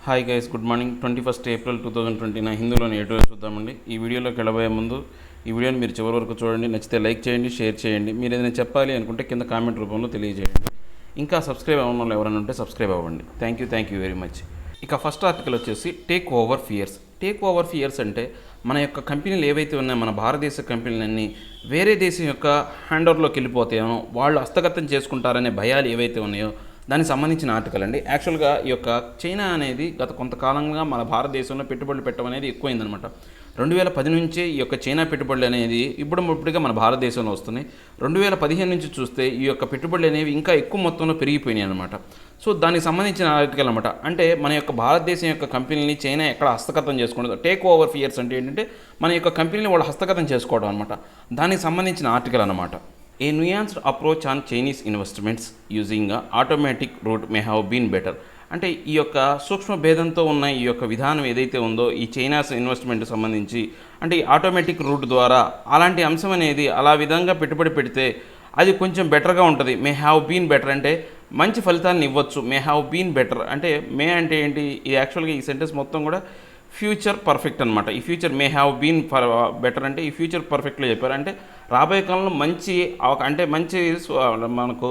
Hi guys, good morning. 21 April 2029 హిందూలోని editorial చూద్దామండి. ఈ వీడియోలోకి వెళ్ళబోయే ముందు ఈ వీడియోని మీరు చివరి వరకు చూడండి. నచ్చితే లైక్ చేయండి, షేర్ చేయండి. మీరు ఏదైనా చెప్పాలి అనుకుంటే కింద కామెంట్ రూపంలో తెలియజేయండి. ఇంకా సబ్స్క్రైబ్ అవ్వడం వాళ్ళు ఎవరైనా ఉంటే సబ్స్క్రైబ్ అవ్వండి. Thank you very much. ఇక ఫస్ట్ ఆర్టికల్ వచ్చేసి take over fears. Take over fears అంటే మన యొక్క కంపెనీలు ఏవైతే ఉన్నాయో, మన భారతదేశ కంపెనీలన్నీ వేరే దేశం యొక్క హ్యాండ్ ఓవర్లోకి వెళ్ళిపోతాయో, వాళ్ళు హస్తగతం చేసుకుంటారనే భయాలు ఏవైతే ఉన్నాయో దానికి సంబంధించిన ఆర్టికల్ అండి. యాక్చువల్గా ఈ యొక్క చైనా అనేది గత కొంతకాలంగా మన భారతదేశంలో పెట్టుబడులు పెట్టడం అనేది ఎక్కువైందనమాట. 2010 నుంచే ఈ యొక్క చైనా పెట్టుబడులు అనేది ఇప్పుడిగా మన భారతదేశంలో వస్తున్నాయి. 2015 నుంచి చూస్తే ఈ యొక్క పెట్టుబడులు అనేవి ఇంకా ఎక్కువ మొత్తంలో పెరిగిపోయినాయి అనమాట. సో దానికి సంబంధించిన ఆర్టికల్ అనమాట. అంటే మన యొక్క భారతదేశం యొక్క కంపెనీని చైనా ఎక్కడ హస్తగతం చేసుకోవడం, టేక్ ఓవర్ ఫియర్స్ అంటే ఏంటంటే మన యొక్క కంపెనీని వాళ్ళు హస్తగతం చేసుకోవడం అనమాట. దానికి సంబంధించిన ఆర్టికల్ అనమాట. A nuanced approach on Chinese investments using a automatic route may have been better. అంటే ఈ యొక్క సూక్ష్మ భేదంతో ఉన్న ఈ యొక్క విధానం ఏదైతే ఉందో ఈ చైనాస్ ఇన్వెస్ట్మెంట్ సంబంధించి, అంటే ఈ ఆటోమేటిక్ రూట్ ద్వారా అలాంటి అంశం అనేది అలా విధంగా పెట్టుబడి పెడితే అది కొంచెం బెటర్గా ఉంటుంది. మే హ్యావ్ బీన్ బెటర్ అంటే మంచి ఫలితాలను ఇవ్వచ్చు. మే హ్యావ్ బీన్ బెటర్ అంటే మే అంటే ఏంటి, ఇది యాక్చువల్గా ఈ సెంటెన్స్ మొత్తం కూడా ఫ్యూచర్ పర్ఫెక్ట్ అనమాట. ఈ future may have been better అంటే ఈ ఫ్యూచర్ పర్ఫెక్ట్లో చెప్పారు. అంటే రాబోయే కాలంలో మంచి మనకు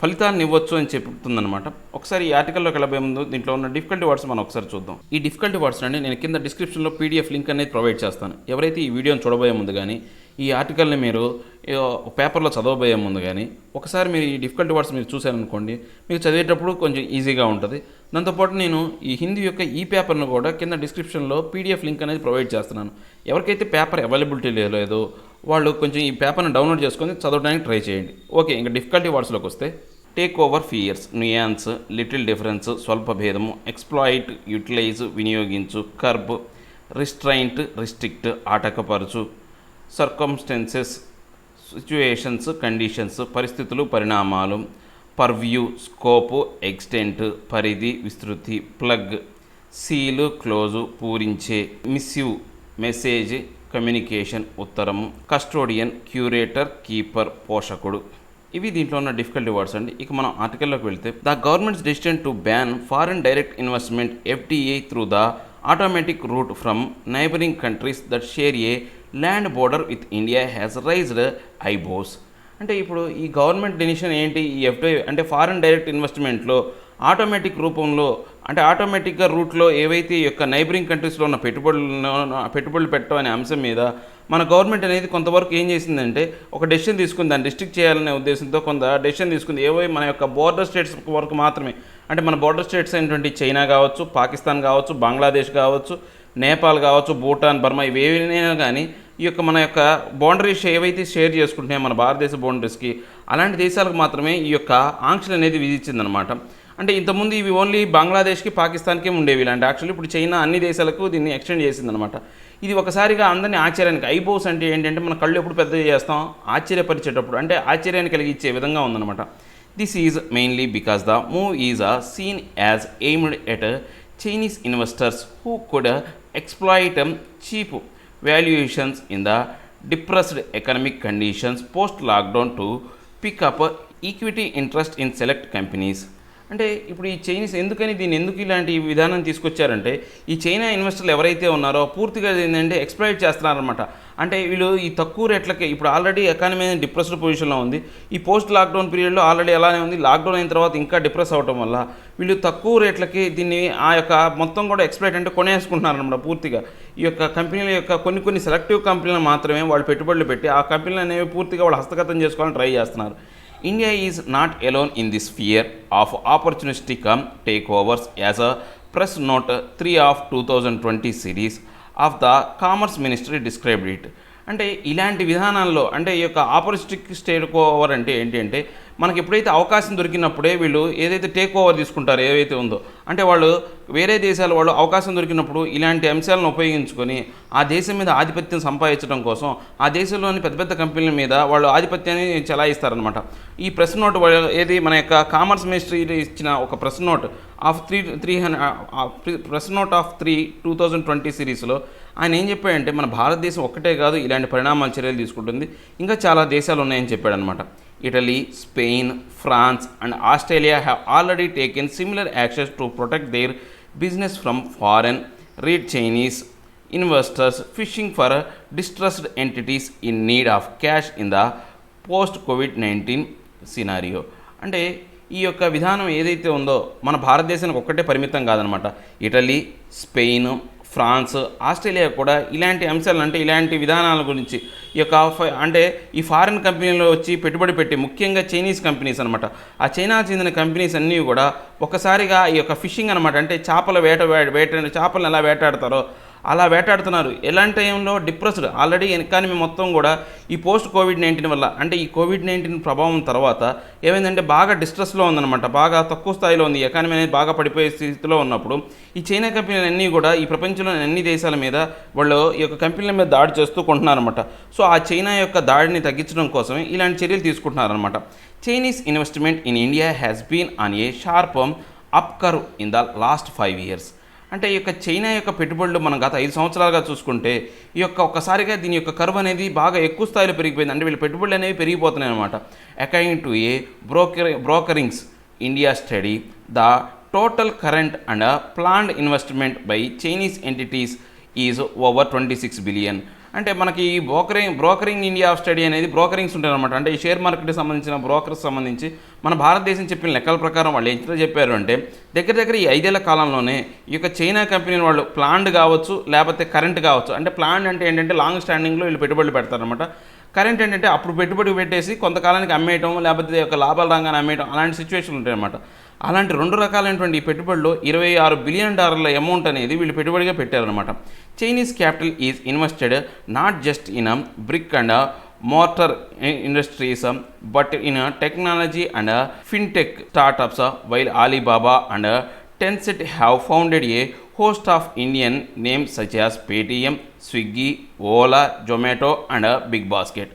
ఫలితాన్ని ఇవ్వచ్చు అని చెప్తుందనమాట. ఒకసారి ఈ ఆర్టికల్లోకి వెళ్ళబోయే ముందు దీంట్లో ఉన్న డిఫికల్టీ వర్డ్స్ మనం ఒకసారి చూద్దాం. ఈ డిఫికల్టీ వర్డ్స్ అండి నేను కింద డిస్క్రిప్షన్లో పీడిఎఫ్ లింక్ అనేది ప్రొవైడ్ చేస్తాను. ఎవరైతే ఈ వీడియోని చూడబోయే ముందు కానీ ఈ ఆర్టికల్ని మీరు పేపర్లో చదవబోయే ముందు కానీ ఒకసారి మీరు ఈ డిఫికల్టీ వర్డ్స్ మీరు చూశారనుకోండి, మీకు చదివేటప్పుడు కొంచెం ఈజీగా ఉంటుంది. దాంతోపాటు నేను ఈ హిందీ యొక్క ఈ పేపర్ను కూడా కింద డిస్క్రిప్షన్లో పీడిఎఫ్ లింక్ అనేది ప్రొవైడ్ చేస్తున్నాను. ఎవరికైతే పేపర్ అవైలబిలిటీ లేదో వాళ్ళు కొంచెం ఈ పేపర్ని డౌన్లోడ్ చేసుకొని చదవడానికి ట్రై చేయండి. ఓకే, ఇంకా డిఫికల్టీ వర్డ్స్లోకి వస్తే take over fears, nuance, little difference, స్వల్ప భేదము, ఎక్స్ప్లాయిట్, యూటిలైజ్, వినియోగించు, కర్బ్, రిస్ట్రైంట్, రిస్ట్రిక్ట్, ఆటంకపరచు, సర్కమ్స్టెన్సెస్, సిచ్యుయేషన్స్, కండిషన్స్, పరిస్థితులు, పరిణామాలు, పర్వ్యూ, స్కోపు, ఎక్స్టెంట్, పరిధి, విస్తృతి, ప్లగ్, సీలు, క్లోజు, పూరించే, మిస్యూ, మెసేజ్, కమ్యూనికేషన్, ఉత్తరము, కస్టోడియన్, క్యూరేటర్, కీపర్, పోషకుడు. ఇవి దీంట్లో ఉన్న డిఫికల్టీ వర్డ్స్ అండి. ఇక మనం ఆర్టికల్లోకి వెళ్తే the government's decision to ban foreign direct investment FDI through the automatic route from neighbouring countries that share a land border with India has raised eyebrows. అంటే ఇప్పుడు ఈ గవర్నమెంట్ డెసిషన్ ఏంటి, ఈ FDI అంటే ఫారెన్ డైరెక్ట్ ఇన్వెస్ట్మెంట్లో ఆటోమేటిక్ రూపంలో అంటే ఆటోమేటిక్గా రూట్లో ఏవైతే ఈ యొక్క నైబరింగ్ కంట్రీస్లో ఉన్న పెట్టుబడులు పెట్టడం అనే అంశం మీద మన గవర్నమెంట్ అనేది కొంతవరకు ఏం చేసిందంటే ఒక డెసిషన్ తీసుకుంది. దాన్ని రిస్ట్రిక్ట్ చేయాలనే ఉద్దేశంతో కొంత డెసిషన్ తీసుకుంది. ఏవో మన యొక్క బోర్డర్ స్టేట్స్ వరకు మాత్రమే, అంటే మన బోర్డర్ స్టేట్స్ అయినటువంటి చైనా కావచ్చు, పాకిస్తాన్ కావచ్చు, బంగ్లాదేశ్ కావచ్చు, నేపాల్ కావచ్చు, భూటాన్, బర్మా, ఇవేవైనా కానీ ఈ యొక్క మన యొక్క బౌండరీస్ ఏవైతే షేర్ చేసుకుంటున్నాయో మన భారతదేశ బౌండరీస్కి, అలాంటి దేశాలకు మాత్రమే ఈ యొక్క ఆంక్షలు అనేది విధించిందనమాట. అంటే ఇంతకుముందు ఇవి ఓన్లీ బంగ్లాదేశ్కి, పాకిస్తాన్కి ఉండేవి ఇలాంటి. యాక్చువల్లీ ఇప్పుడు చైనా అన్ని దేశాలకు దీన్ని ఎక్స్టెండ్ చేసిందనమాట. ఇది ఒకసారిగా అందరినీ ఆశ్చర్యానికి, ఐబోస్ అంటే ఏంటంటే మన కళ్ళు ఎప్పుడు పెద్దగా చేస్తాం ఆశ్చర్యపరిచేటప్పుడు, అంటే ఆశ్చర్యాన్ని కలిగించే విధంగా ఉందన్నమాట. This is mainly because the move is seen as aimed at Chinese investors who could exploit cheap valuations in the depressed economic conditions post lockdown to pick up equity interest in select companies. అంటే ఇప్పుడు ఈ Chinese ఎందుకు ఇలాంటి విధానం తీసుకొచ్చారంటే ఈ China ఇన్వెస్టర్లు ఎవరైతే ఉన్నారో పూర్తిగా ఏంటంటే ఎక్స్ప్లాయిట్ చేస్తున్నారనమాట. అంటే వీళ్ళు ఈ తక్కువ రేట్లకి, ఇప్పుడు ఆల్రెడీ ఎకానమీ డిప్రెస్డ్ పొజిషన్లో ఉంది. ఈ పోస్ట్ లాక్డౌన్ పీరియడ్లో ఆల్రెడీ అలానే ఉంది. లాక్డౌన్ అయిన తర్వాత ఇంకా డిప్రెస్ అవడం వల్ల వీళ్ళు తక్కువ రేట్లకి దీన్ని ఆ యొక్క మొత్తం కూడా ఎక్స్ప్లాయిట్ అంటే కొనేసుకుంటున్నారనమాట. పూర్తిగా ఈ యొక్క కంపెనీల యొక్క కొన్ని సెలెక్టివ్ కంపెనీలు మాత్రమే వాళ్ళు పెట్టుబడులు పెట్టి ఆ కంపెనీలు అనేవి పూర్తిగా వాళ్ళు హస్తగతం చేసుకోవాలని ట్రై చేస్తున్నారు. India is not alone in this fear of opportunistic takeovers, as a press note 3 of 2020 series of the Commerce Ministry described it. అంటే ఇలాంటి విధానాల్లో అంటే ఈ యొక్క ఆపర్చునిస్టిక్ టేక్ ఓవర్ అంటే ఏంటి అంటే మనకి ఎప్పుడైతే అవకాశం దొరికినప్పుడే వీళ్ళు ఏదైతే టేక్ ఓవర్ తీసుకుంటారో ఏవైతే ఉందో, అంటే వాళ్ళు వేరే దేశాల వాళ్ళు అవకాశం దొరికినప్పుడు ఇలాంటి అంశాలను ఉపయోగించుకొని ఆ దేశం మీద ఆధిపత్యం సంపాదించడం కోసం ఆ దేశంలోని పెద్ద పెద్ద కంపెనీల మీద వాళ్ళు ఆధిపత్యాన్ని చెలాయిస్తారనమాట. ఈ ప్రెస్ నోట్ ఏది మన యొక్క కామర్స్ మినిస్ట్రీ ఇచ్చిన ఒక ప్రెస్ నోట్ ఆఫ్ 2020 సిరీస్లో ఆయన ఏం చెప్పాడంటే మన భారతదేశం ఒక్కటే కాదు ఇలాంటి పరిణామాల చర్యలు తీసుకుంటుంది, ఇంకా చాలా దేశాలు ఉన్నాయని చెప్పాడనమాట. Italy, Spain, France and Australia have already taken similar actions to protect their business from foreign, read Chinese investors fishing for distressed entities in need of cash in the post-COVID-19 scenario. అంటే ఈ యొక్క విధానం ఏదైతే ఉందో మన భారతదేశానికి ఒక్కటే పరిమితం కాదనమాట. ఇటలీ, స్పెయిన్, ఫ్రాన్స్, ఆస్ట్రేలియా కూడా ఇలాంటి అంశాలు, అంటే ఇలాంటి విధానాల గురించి ఈ యొక్క అంటే ఈ ఫారిన్ కంపెనీలో వచ్చి పెట్టుబడి పెట్టి, ముఖ్యంగా చైనీస్ కంపెనీస్ అనమాట. ఆ చైనాకు చెందిన కంపెనీస్ అన్నీ కూడా ఒక్కసారిగా ఈ యొక్క ఫిషింగ్ అనమాట, అంటే చేపల చేపలను ఎలా వేటాడతారో అలా వేటాడుతున్నారు. ఎలాంటి టైంలో డిప్రెస్డ్ ఆల్రెడీ ఎకానమీ మొత్తం కూడా ఈ COVID-19 వల్ల, అంటే ఈ COVID-19 ప్రభావం తర్వాత ఏమైందంటే బాగా డిస్ట్రెస్లో ఉందన్నమాట. బాగా తక్కువ స్థాయిలో ఉంది ఎకానమీ అనేది, బాగా పడిపోయే స్థితిలో ఉన్నప్పుడు ఈ చైనా కంపెనీలన్నీ కూడా ఈ ప్రపంచంలోని అన్ని దేశాల మీద వాళ్ళు ఈ యొక్క కంపెనీల మీద దాడి చేస్తూ కొంటున్నారన్నమాట. సో ఆ చైనా యొక్క దాడిని తగ్గించడం కోసమే ఇలాంటి చర్యలు తీసుకుంటున్నారన్నమాట. Chinese investment in India has been on a sharp up curve in the last 5 years. అంటే ఈ యొక్క చైనా యొక్క పెట్టుబడులు మనం గత 5 సంవత్సరాలుగా చూసుకుంటే ఈ యొక్క ఒక్కసారిగా దీని యొక్క కర్వ్ అనేది బాగా ఎక్కువ స్థాయిలో పెరిగిపోయింది. అంటే వీళ్ళ పెట్టుబడులు అనేవి పెరిగిపోతున్నాయి అనమాట. According to a Brookings India study, the total current and planned investment by Chinese entities is over 26 billion. అంటే మనకి ఈ బ్రోకరింగ్ ఇండియా స్టడీ అనేది బ్రోకరింగ్స్ ఉంటాయి అనమాట. అంటే ఈ షేర్ మార్కెట్కి సంబంధించిన బ్రోకర్స్ సంబంధించి మన భారతదేశం చెప్పిన లెక్కల ప్రకారం వాళ్ళు ఎంత చెప్పారు అంటే దగ్గర ఈ 5 ఏళ్ల కాలంలోనే ఈ యొక్క చైనా కంపెనీల వాళ్ళు ప్లాన్డ్ కావచ్చు, లేకపోతే కరెంట్ కావచ్చు. అంటే ప్లాన్డ్ అంటే ఏంటంటే లాంగ్ స్టాండింగ్లో వీళ్ళు పెట్టుబడులు పెడతారనమాట. కరెంట్ ఏంటంటే అప్పుడు పెట్టుబడి పెట్టేసి కొంతకాలానికి అమ్మేయటం, లేకపోతే యొక్క లాభాల రంగాన్ని అమ్మేయటం, అలాంటి సిచ్యువేషన్లు ఉంటాయన్నమాట. అలాంటి 2 రకాలైనటువంటి ఈ పెట్టుబడులు $26 బిలియన్ అమౌంట్ అనేది వీళ్ళు పెట్టుబడిగా పెట్టారనమాట. Chinese capital is invested not just in brick and mortar industries but in technology and fintech startups, while Alibaba and Tencent have founded a host of Indian names such as Paytm, Swiggy, Ola, Zomato and Big Basket.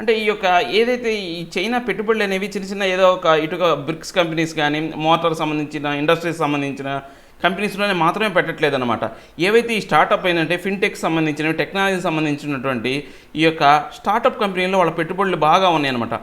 అంటే ఈ యొక్క ఏదైతే ఈ China పెట్టుబడులు అనేవి చిన్న ఏదో ఒక ఇటుక బ్రిక్స్ కంపెనీస్ కానీ, మోటార్ సంబంధించిన ఇండస్ట్రీస్ సంబంధించిన కంపెనీస్లోనే మాత్రమే పెట్టట్లేదన్నమాట. ఏవైతే ఈ స్టార్టప్ ఏంటంటే ఫిన్టెక్ సంబంధించినవి, టెక్నాలజీ సంబంధించినటువంటి ఈ యొక్క స్టార్టప్ కంపెనీల్లో వాళ్ళ పెట్టుబడులు బాగా ఉన్నాయన్నమాట.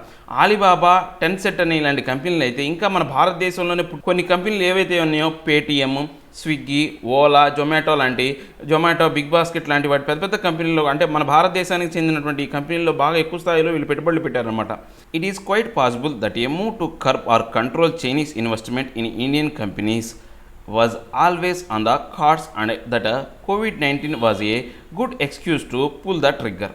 ఆలీబాబా, టెన్సెట్ అనే ఇలాంటి కంపెనీలు అయితే, ఇంకా మన భారతదేశంలోనే కొన్ని కంపెనీలు ఏవైతే ఉన్నాయో Paytm, Swiggy, Ola, Zomato, Big Basket లాంటి వాటి పెద్ద పెద్ద కంపెనీల్లో, అంటే మన భారతదేశానికి చెందినటువంటి ఈ కంపెనీల్లో బాగా ఎక్కువ స్థాయిలో వీళ్ళు పెట్టుబడులు పెట్టారనమాట. It is quite possible that a move to curb or control Chinese investment in Indian companies was always on the cards and that COVID-19 was a good excuse to pull the trigger.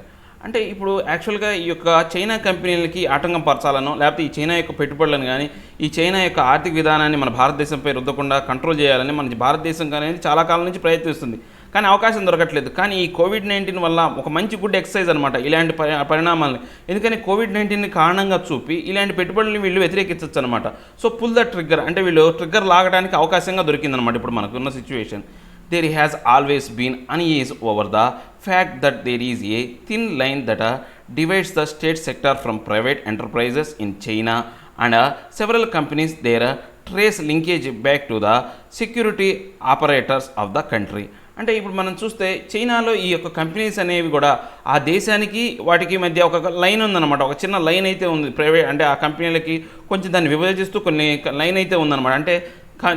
అంటే ఇప్పుడు యాక్చువల్గా ఈ యొక్క China కంపెనీలకి ఆటంకం పరచాలనో, లేకపోతే ఈ China యొక్క పెట్టుబడులను కానీ, ఈ చైనా యొక్క ఆర్థిక విధానాన్ని మన భారతదేశంపై రుద్దకుండా కంట్రోల్ చేయాలని మన భారతదేశం కానీ చాలా కాలం నుంచి ప్రయత్నిస్తుంది. కానీ అవకాశం దొరకట్లేదు. కానీ ఈ COVID-19 వల్ల ఒక మంచి గుడ్ ఎక్సర్సైజ్ అనమాట ఇలాంటి పరిణామాలని. ఎందుకని COVID-19 కారణంగా చూపి ఇలాంటి పెట్టుబడులను వీళ్ళు వ్యతిరేకించవచ్చు అనమాట. సో పుల్ ద ట్రిగ్గర్, అంటే వీళ్ళు ట్రిగ్గర్ లాగడానికి అవకాశంగా దొరికిందనమాట ఇప్పుడు మనకున్న situation. There has always been unease over the fact that there is a thin line that divides the state sector from private enterprises in China, and several companies there trace linkage back to the security apparatus of the country. అంటే ఇప్పుడు మనం చూస్తే చైనాలో ఈ యొక్క companies అనేవి కూడా ఆ దేశానికి వాటికి మధ్య ఒక లైన్ ఉందన్నమాట. ఒక చిన్న లైన్ అయితే ఉంది ప్రైవేట్, అంటే ఆ కంపెనీలకి కొంచెం దాన్ని విభజిస్తూ కొన్ని లైన్ అయితే ఉందన్నమాట. అంటే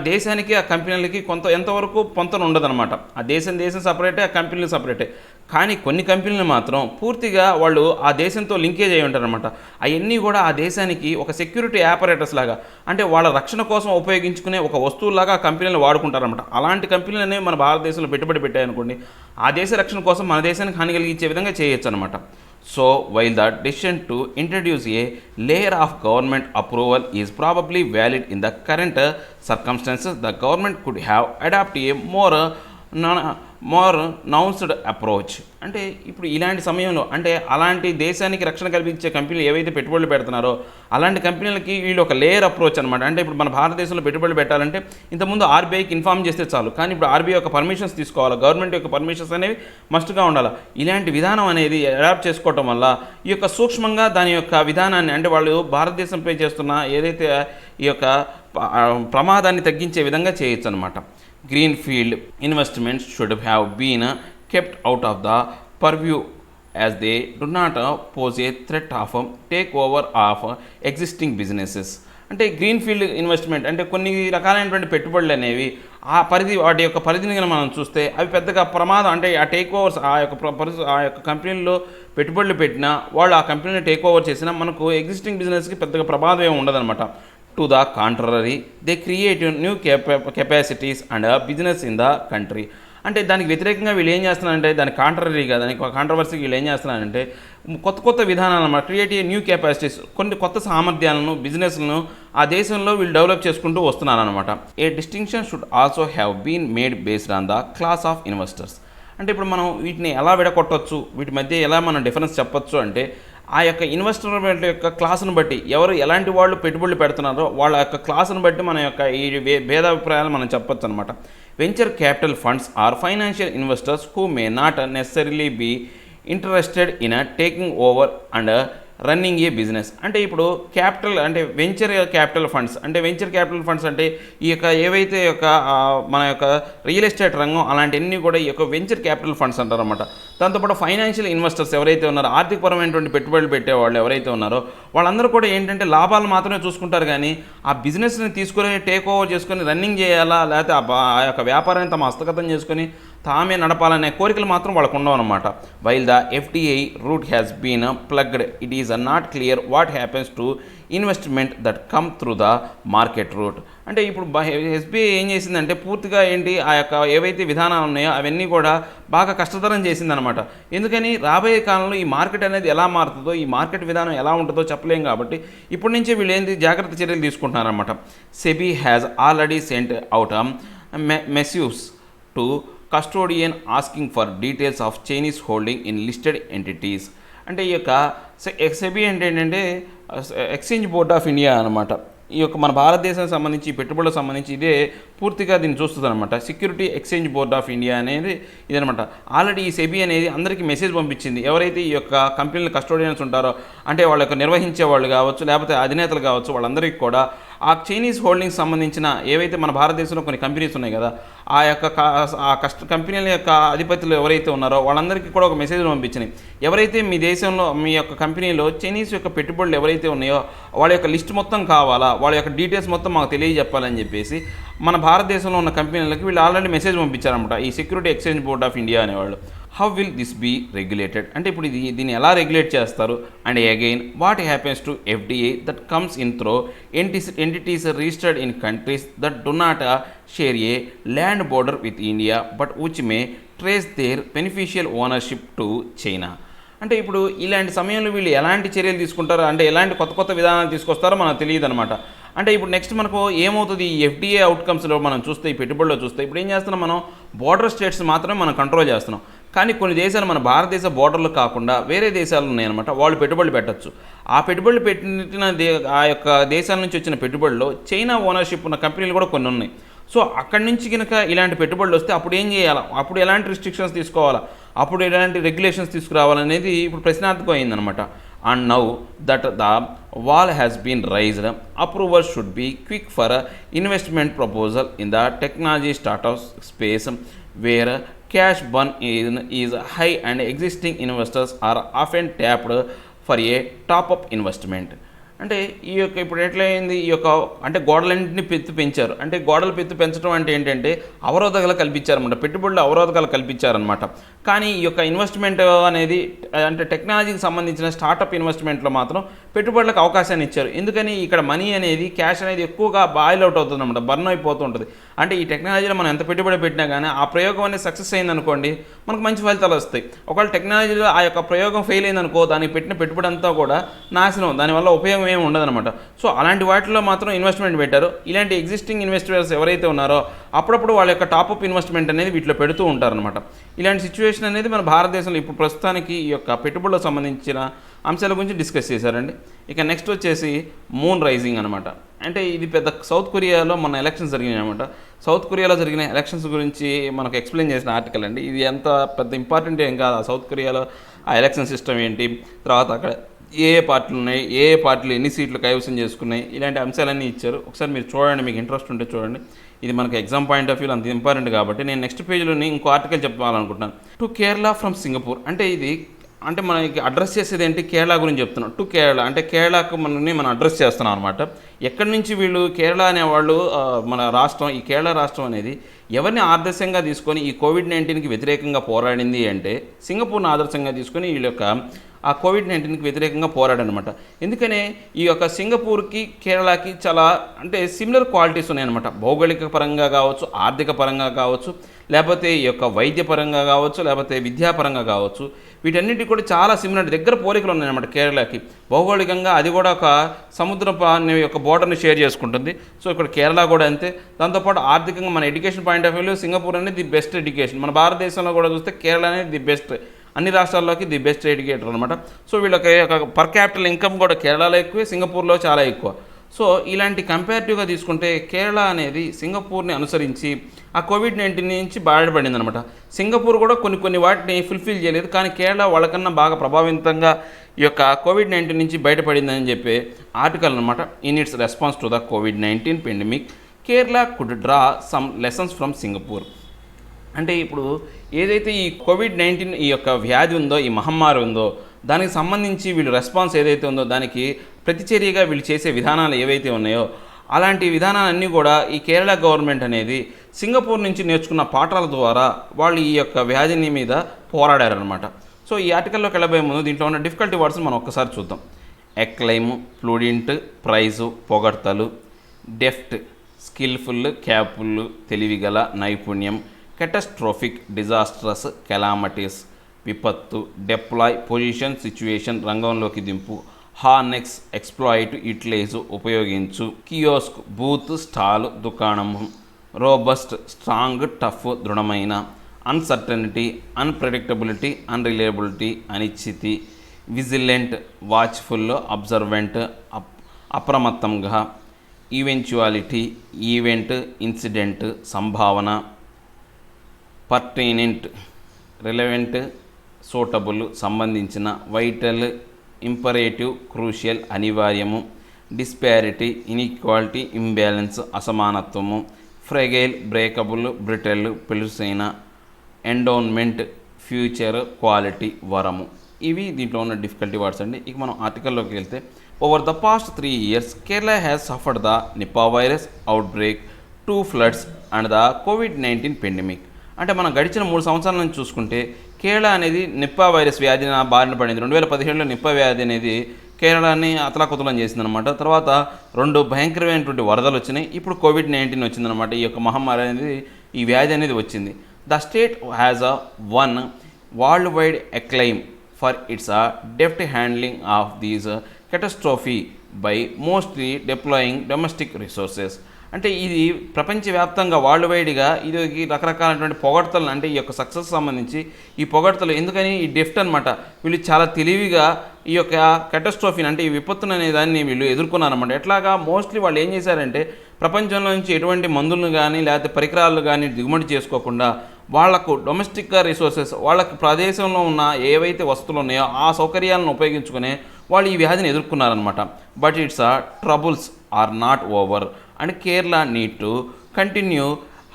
దేశానికి ఆ కంపెనీలకి ఎంతవరకు పొంతన ఉండదన్నమాట. ఆ దేశం సపరేటే, ఆ కంపెనీలు సపరేటే. కానీ కొన్ని కంపెనీలు మాత్రం పూర్తిగా వాళ్ళు ఆ దేశంతో లింకేజ్ అయి ఉంటారనమాట. అవన్నీ కూడా ఆ దేశానికి ఒక సెక్యూరిటీ ఆపరేటర్స్ లాగా, అంటే వాళ్ళ రక్షణ కోసం ఉపయోగించుకునే ఒక వస్తువులాగా ఆ కంపెనీలు వాడుకుంటారనమాట. అలాంటి కంపెనీలు అనేవి మన భారతదేశంలో పెట్టుబడి పెట్టాయనుకోండి, ఆ దేశ రక్షణ కోసం మన దేశానికి హాని కలిగించే విధంగా చేయొచ్చు అనమాట. So, while the decision to introduce a layer of government approval is probably valid in the current circumstances, the government could have adopted a more nuanced approach. అంటే ఇప్పుడు ఇలాంటి సమయంలో, అంటే అలాంటి దేశానికి రక్షణ కల్పించే కంపెనీలు ఏవైతే పెట్టుబడులు పెడుతున్నారో అలాంటి కంపెనీలకి వీళ్ళు ఒక లేయర్ అప్రోచ్ అనమాట. అంటే ఇప్పుడు మన భారతదేశంలో పెట్టుబడులు పెట్టాలంటే ఇంతకుముందు ఆర్బీఐకి ఇన్ఫార్మ్ చేస్తే చాలు, కానీ ఇప్పుడు ఆర్బీఐ యొక్క పర్మిషన్స్ తీసుకోవాలి, గవర్నమెంట్ యొక్క పర్మిషన్స్ అనేవి మస్ట్గా ఉండాలి. ఇలాంటి విధానం అనేది అడాప్ట్ చేసుకోవటం వల్ల ఈ యొక్క సూక్ష్మంగా దాని యొక్క విధానాన్ని, అంటే వాళ్ళు భారతదేశంపై చేస్తున్న ఏదైతే ఈ యొక్క ప్రమాదాన్ని తగ్గించే విధంగా చేయొచ్చు అనమాట. Greenfield investments should have been kept out of the purview as they do not pose a threat of takeover of existing businesses. అంటే గ్రీన్ఫీల్డ్ ఇన్వెస్ట్మెంట్ అంటే కొన్ని రకాలైనటువంటి పెట్టుబడులు అనేవి ఆ పరిధి వాటి యొక్క పరిధిని కనుక మనం చూస్తే అవి పెద్దగా ప్రమాదం అంటే ఆ టేక్ ఓవర్స్ ఆ యొక్క కంపెనీల్లో పెట్టుబడులు పెట్టినా వాళ్ళు ఆ కంపెనీని టేక్ ఓవర్ చేసినా మనకు ఎగ్జిస్టింగ్ బిజినెస్కి పెద్దగా ప్రమాదం ఏమి ఉండదన్నమాట. To the contrary they create new capacities and business in the country. అంటే దానికి వ్యతిరేకంగా వీళ్ళు ఏం చేస్తున్నారంటే దానికి కాంట్రరీగా దానికి కాంట్రవర్సీకి వీళ్ళు ఏం చేస్తున్నారంటే కొత్త విధానాలు అన్నమాట, క్రియేట్ న్యూ కెపాసిటీస్, కొన్ని కొత్త సామర్థ్యాలను బిజినెస్లను ఆ దేశంలో వీళ్ళు డెవలప్ చేసుకుంటూ వస్తున్నారనమాట. A distinction should also have been made based on the class of investors. అంటే ఇప్పుడు మనం వీటిని ఎలా విడగొట్టవచ్చు, వీటి మధ్య ఎలా మనం డిఫరెన్స్ చెప్పొచ్చు అంటే ఆ యొక్క ఇన్వెస్ట్మెంట్ యొక్క క్లాసును బట్టి ఎవరు ఎలాంటి వాళ్ళు పెట్టుబడులు పెడుతున్నారో వాళ్ళ యొక్క క్లాసును బట్టి మన యొక్క ఈ భేదాభిప్రాయాలు మనం చెప్పొచ్చు అనమాట. Venture capital funds or financial investors who may not necessarily be interested in taking over and running a business. అంటే ఇప్పుడు క్యాపిటల్ అంటే వెంచర్ క్యాపిటల్ ఫండ్స్ అంటే ఈ యొక్క ఏవైతే యొక్క మన యొక్క రియల్ ఎస్టేట్ రంగం అలాంటివన్నీ కూడా ఈ యొక్క వెంచర్ క్యాపిటల్ ఫండ్స్ అంటారన్నమాట. దాంతోపాటు ఫైనాన్షియల్ ఇన్వెస్టర్స్ ఎవరైతే ఉన్నారో ఆర్థికపరమైనటువంటి పెట్టుబడులు పెట్టేవాళ్ళు ఎవరైతే ఉన్నారో వాళ్ళందరూ కూడా ఏంటంటే లాభాలు మాత్రమే చూసుకుంటారు, కానీ ఆ బిజినెస్ని తీసుకొని టేక్ ఓవర్ చేసుకొని రన్నింగ్ చేయాలా లేకపోతే ఆ యొక్క వ్యాపారాన్ని తమ హస్తగతం చేసుకొని తామే నడపాలనే కోరికలు మాత్రం వాళ్ళకు ఉండవు అనమాట. While the FDI route has been plugged it is not clear what happens to investment that come through the market route. అంటే ఇప్పుడు ఎస్బీఐ ఏం చేసిందంటే పూర్తిగా ఏంటి ఆ యొక్క ఏవైతే విధానాలు ఉన్నాయో అవన్నీ కూడా బాగా కష్టతరం చేసిందనమాట. ఎందుకని రాబోయే కాలంలో ఈ మార్కెట్ అనేది ఎలా మారుతుందో ఈ మార్కెట్ విధానం ఎలా ఉంటుందో చెప్పలేం కాబట్టి ఇప్పటి నుంచే వీళ్ళు ఏంటి జాగ్రత్త చర్యలు తీసుకుంటున్నారనమాట. SEBI has already sent out messages to custodian asking for details of Chinese holding in listed entities. అంటే ఈ యొక్క సెబీ అంటే ఏంటంటే ఎక్స్చేంజ్ బోర్డ్ ఆఫ్ ఇండియా అనమాట. ఈ యొక్క మన భారతదేశానికి సంబంధించి పెట్టుబడులకు సంబంధించి ఇదే పూర్తిగా దీన్ని చూస్తుంది అనమాట. Security exchange board of India అనేది ఇదనమాట. ఆల్రెడీ ఈ సెబీ అనేది అందరికీ మెసేజ్ పంపించింది, ఎవరైతే ఈ యొక్క కంపెనీల కస్టోడియన్స్ ఉంటారో అంటే వాళ్ళ యొక్క నిర్వహించే వాళ్ళు కావచ్చు లేకపోతే అధినేతలు కావచ్చు వాళ్ళందరికీ కూడా ఆ చైనీస్ హోల్డింగ్స్ సంబంధించిన ఏవైతే మన భారతదేశంలో కొన్ని కంపెనీస్ ఉన్నాయి కదా ఆ యొక్క కంపెనీల యొక్క అధిపతులు ఎవరైతే ఉన్నారో వాళ్ళందరికీ కూడా ఒక మెసేజ్ పంపించినాయి, ఎవరైతే మీ దేశంలో మీ యొక్క కంపెనీలో చైనీస్ యొక్క పెట్టుబడులు ఎవరైతే ఉన్నాయో వాళ్ళ యొక్క లిస్ట్ మొత్తం కావాలా, వాళ్ళ యొక్క డీటెయిల్స్ మొత్తం మాకు తెలియజెప్పాలని చెప్పేసి మన భారతదేశంలో ఉన్న కంపెనీలకు వీళ్ళు ఆల్రెడీ మెసేజ్ పంపించారన్నమాట ఈ security exchange board of India అనేవాళ్ళు. How will this be regulated అంటే ఇప్పుడు దీన్ని ఎలా రెగ్యులేట్ చేస్తారు and again what happens to FDI that comes in through entities registered in countries that do not share a land border with India but which may trace their beneficial ownership to China. అంటే ఇప్పుడు ఇలాంటి సమయంలో వీళ్ళు ఎలాంటి చర్యలు తీసుకుంటారో అంటే ఎలాంటి కొత్త విధానాలు తీసుకొస్తారో మనకు తెలియదు అనమాట. అంటే ఇప్పుడు నెక్స్ట్ మనకు ఏమవుతుంది ఈ ఎఫ్డిఏ అవుట్కమ్స్లో మనం చూస్తే ఈ పెట్టుబడిలో చూస్తే ఇప్పుడు ఏం చేస్తున్నాం మనం బోర్డర్ స్టేట్స్ మాత్రమే మనం కంట్రోల్ చేస్తున్నాం, కానీ కొన్ని దేశాలు మన భారతదేశ బోర్డర్లు కాకుండా వేరే దేశాలు ఉన్నాయన్నమాట, వాళ్ళు పెట్టుబడులు పెట్టచ్చు. ఆ పెట్టుబడులు పెట్టిన ఆ యొక్క దేశాల నుంచి వచ్చిన పెట్టుబడుల్లో చైనా ఓనర్షిప్ ఉన్న కంపెనీలు కూడా కొన్ని ఉన్నాయి. సో అక్కడి నుంచి కనుక ఇలాంటి పెట్టుబడులు వస్తే అప్పుడు ఏం చేయాలా, అప్పుడు ఎలాంటి రిస్ట్రిక్షన్స్ తీసుకోవాలా, అప్పుడు ఎలాంటి రెగ్యులేషన్స్ తీసుకురావాలనేది ఇప్పుడు ప్రశ్నార్థకం అయిందనమాట. And now that the wall has been raised approval should be quick for investment proposal in the technology startup space where cash burn is high and existing investors are often tapped for a top-up investment. అంటే ఈ యొక్క ఇప్పుడు ఎట్లయింది ఈ యొక్క అంటే గోడలన్నింటినీ పెంచారు. అంటే గోడలు పెంచడం అంటే ఏంటంటే అవరోధాలు కల్పించారన్నమాట, పెట్టుబడులు అవరోధాలు కల్పించారనమాట. కానీ ఈ యొక్క ఇన్వెస్ట్మెంట్ అనేది అంటే టెక్నాలజీకి సంబంధించిన స్టార్టప్ ఇన్వెస్ట్మెంట్లో మాత్రం పెట్టుబడులకు అవకాశాన్ని ఇచ్చారు. ఎందుకని ఇక్కడ మనీ అనేది క్యాష్ అనేది ఎక్కువగా బాయిల్ అవుట్ అవుతుంది అనమాట, బర్న్ అయిపోతూ ఉంటుంది. అంటే ఈ టెక్నాలజీలో మనం ఎంత పెట్టుబడి పెట్టినా కానీ ఆ ప్రయోగం అనేది సక్సెస్ అయిందనుకోండి మనకు మంచి ఫలితాలు వస్తాయి. ఒకవేళ టెక్నాలజీలో ఆ యొక్క ప్రయోగం ఫెయిల్ అయిందనుకో దానికి పెట్టిన పెట్టుబడి అంతా కూడా నాశనం, దానివల్ల ఉపయోగం ఏమి ఉండదన్నమాట. సో అలాంటి వాటిలో మాత్రం ఇన్వెస్ట్మెంట్ పెట్టారు. ఇలాంటి ఎగ్జిస్టింగ్ ఇన్వెస్టర్స్ ఎవరైతే ఉన్నారో అప్పుడప్పుడు వాళ్ళ యొక్క టాప్అప్ ఇన్వెస్ట్మెంట్ అనేది వీటిలో పెడుతూ ఉంటారనమాట. ఇలాంటి సిచ్యువేషన్ అనేది మన భారతదేశంలో ఇప్పుడు ప్రస్తుతానికి ఈ యొక్క పెట్టుబడులకు సంబంధించిన అంశాల గురించి డిస్కస్ చేశారండి. ఇక నెక్స్ట్ వచ్చేసి మూన్ రైజింగ్ అనమాట. అంటే ఇది పెద్ద సౌత్ కొరియాలో మన ఎలక్షన్స్ జరిగినాయి అనమాట. సౌత్ కొరియాలో జరిగిన ఎలక్షన్స్ గురించి మనకు ఎక్స్ప్లెయిన్ చేసిన ఆర్టికల్ అండి. ఇది ఎంత పెద్ద ఇంపార్టెంట్ ఏం కాదు. సౌత్ కొరియాలో ఆ ఎలక్షన్ సిస్టమ్ ఏంటి, తర్వాత అక్కడ ఏ పార్టీలు ఉన్నాయి, ఏ పార్టీలు ఎన్ని సీట్లు కైవసం చేసుకున్నాయి, ఇలాంటి అంశాలన్నీ ఇచ్చారు. ఒకసారి మీరు చూడండి, మీకు ఇంట్రెస్ట్ ఉంటే చూడండి. ఇది మనకు ఎగ్జామ్ పాయింట్ ఆఫ్ వ్యూలో అంత ఇంపార్టెంట్ కాబట్టి నేను నెక్స్ట్ పేజ్లోని ఇంకో ఆర్టికల్ చెప్పాలనుకుంటున్నాను. To Kerala from Singapore. అంటే ఇది అంటే మనకి అడ్రస్ చేసేది ఏంటి కేరళ గురించి చెప్తున్నాం. టు కేరళ అంటే కేరళకు మనం అడ్రస్ చేస్తున్నాం అనమాట. ఎక్కడి నుంచి వీళ్ళు కేరళ అనేవాళ్ళు మన రాష్ట్రం, ఈ కేరళ రాష్ట్రం అనేది ఎవరిని ఆదర్శంగా తీసుకొని ఈ కోవిడ్-19కి వ్యతిరేకంగా పోరాడింది అంటే సింగపూర్ను ఆదర్శంగా తీసుకొని వీళ్ళ యొక్క ఆ కోవిడ్-19కి వ్యతిరేకంగా పోరాడనమాట. ఎందుకనే ఈ యొక్క సింగపూర్కి కేరళకి చాలా అంటే సిమిలర్ క్వాలిటీస్ ఉన్నాయన్నమాట. భౌగోళిక పరంగా కావచ్చు, ఆర్థిక పరంగా కావచ్చు, లేకపోతే ఈ యొక్క వైద్య పరంగా కావచ్చు, లేకపోతే విద్యాపరంగా కావచ్చు, వీటన్నిటికి కూడా చాలా సిమిలర్ దగ్గర పోలికలు ఉన్నాయన్నమాట కేరళకి. భౌగోళికంగా అది కూడా ఒక సముద్రపాన్ని యొక్క బోర్డర్ని షేర్ చేసుకుంటుంది. సో ఇక్కడ కేరళ కూడా అంతే. దాంతోపాటు ఆర్థికంగా మన ఎడ్యుకేషన్ పాయింట్ ఆఫ్ వ్యూలో సింగపూర్ అనేది ది బెస్ట్ ఎడ్యుకేషన్. మన భారతదేశంలో కూడా చూస్తే కేరళ అనేది ది బెస్ట్, అన్ని రాష్ట్రాల్లోకి ది బెస్ట్ ఎడ్యుకేటర్ అనమాట. సో వీళ్ళకి పర్ క్యాపిటల్ ఇన్కమ్ కూడా కేరళలో ఎక్కువే, సింగపూర్లో చాలా ఎక్కువ. సో ఇలాంటి కంపారిటివ్గా తీసుకుంటే కేరళ అనేది సింగపూర్ని అనుసరించి ఆ కోవిడ్-19 నుంచి బయటపడింది అనమాట. సింగపూర్ కూడా కొన్ని వాటిని ఫుల్ఫిల్ చేయలేదు, కానీ కేరళ వాళ్ళకన్నా బాగా ప్రభావితంగా ఈ యొక్క కోవిడ్-19 నుంచి బయటపడిందని చెప్పే ఆర్టికల్ అనమాట. In it's response to the COVID-19 pandemic Kerala could draw some lessons from Singapore. అంటే ఇప్పుడు ఏదైతే ఈ కోవిడ్-19 ఈ యొక్క వ్యాధి ఉందో, ఈ మహమ్మారి ఉందో, దానికి సంబంధించి వీళ్ళు రెస్పాన్స్ ఏదైతే ఉందో దానికి ప్రతిచర్యగా వీళ్ళు చేసే విధానాలు ఏవైతే ఉన్నాయో అలాంటి విధానాలన్నీ కూడా ఈ కేరళ గవర్నమెంట్ అనేది సింగపూర్ నుంచి నేర్చుకున్న పాఠాల ద్వారా వాళ్ళు ఈ యొక్క వ్యాధిని మీద పోరాడారనమాట. సో ఈ ఆర్టికల్లోకి వెళ్ళబోయే ముందు దీంట్లో ఉన్న డిఫికల్టీ వర్డ్స్ మనం ఒక్కసారి చూద్దాం. ఎక్లైమ్, ప్లూడింట్, ప్రైజు, పొగడ్తలు, డెఫ్ట్, స్కిల్ఫుల్, క్యాపుల్, తెలివిగల, నైపుణ్యం, కెటస్ట్రోఫిక్, డిజాస్ట్రస్, కెలామిటీస్, విపత్తు, డెప్లాయ్, పొజిషన్, సిచ్యువేషన్, రంగంలోకి దింపు, హార్నెక్స్, ఎక్స్ప్లాయిట్, యూటిలైజ్, ఉపయోగించు, కియోస్క్, బూత్, స్టాల్, దుకాణము, రోబస్ట్, స్ట్రాంగ్, టఫ్, దృఢమైన, అన్సర్టనిటీ, అన్ప్రెడిక్టబిలిటీ, అన్రిలయబిలిటీ, అనిశ్చితి, విజిలెంట్, వాచ్ఫుల్, అబ్జర్వెంట్, అప్రమత్తంగా, ఈవెంచువాలిటీ, ఈవెంట్, ఇన్సిడెంట్, సంభావన, పర్టైనెంట్, రిలవెంట్, సూటబుల్, సంబంధించిన, వైటల్, ఇంపరేటివ్, క్రూషియల్, అనివార్యము, డిస్పారిటీ, ఇన్ఈక్వాలిటీ, ఇంబ్యాలెన్స్, అసమానత్వము, ఫ్రెగైల్, బ్రేకబుల్, బ్రిటల్, పెలుసైన, ఎండోన్మెంట్, ఫ్యూచర్, క్వాలిటీ, వరము. ఇవి దీంట్లో ఉన్న డిఫికల్టీ వర్డ్స్ అండి. ఇక మనం ఆర్టికల్లోకి వెళ్తే, over the past 3 years Kerala has suffered the Nipah virus outbreak, 2 floods and the COVID-19 pandemic. అంటే మనం గడిచిన 3 సంవత్సరాల నుంచి చూసుకుంటే కేరళ అనేది నిప్పా వైరస్ వ్యాధిని బారిన పడింది. 2017లో నిప్పా వ్యాధి అనేది కేరళని అతలాకుతలం చేసిందనమాట. తర్వాత 2 భయంకరమైనటువంటి వరదలు వచ్చినాయి. ఇప్పుడు కోవిడ్-19 వచ్చిందనమాట. ఈ యొక్క మహమ్మారి అనేది, ఈ వ్యాధి అనేది వచ్చింది. The state has a won world wide acclaim for its deft handling of these catastrophe by mostly deploying domestic resources. అంటే ఇది ప్రపంచవ్యాప్తంగా వరల్డ్ వైడ్గా ఇది రకరకాలైనటువంటి పొగడ్తలు, అంటే ఈ యొక్క సక్సెస్ సంబంధించి ఈ పొగడ్తలు ఎందుకని ఈ డెఫ్ట్ అనమాట. వీళ్ళు చాలా తెలివిగా ఈ యొక్క కెటస్ట్రోఫీని అంటే ఈ విపత్తును అనే దాన్ని వీళ్ళు ఎదుర్కొన్నారన్నమాట. ఎట్లాగా మోస్ట్లీ వాళ్ళు ఏం చేశారంటే ప్రపంచంలో నుంచి ఎటువంటి మందులను కానీ లేకపోతే పరికరాలు కానీ దిగుమతి చేసుకోకుండా వాళ్లకు డొమెస్టిక్గా రిసోర్సెస్, వాళ్ళకి ప్రదేశంలో ఉన్న ఏవైతే వస్తువులు ఉన్నాయో ఆ సౌకర్యాలను ఉపయోగించుకునే వాళ్ళు ఈ వ్యాధిని ఎదుర్కొన్నారనమాట. But its troubles are not over and Kerala need to continue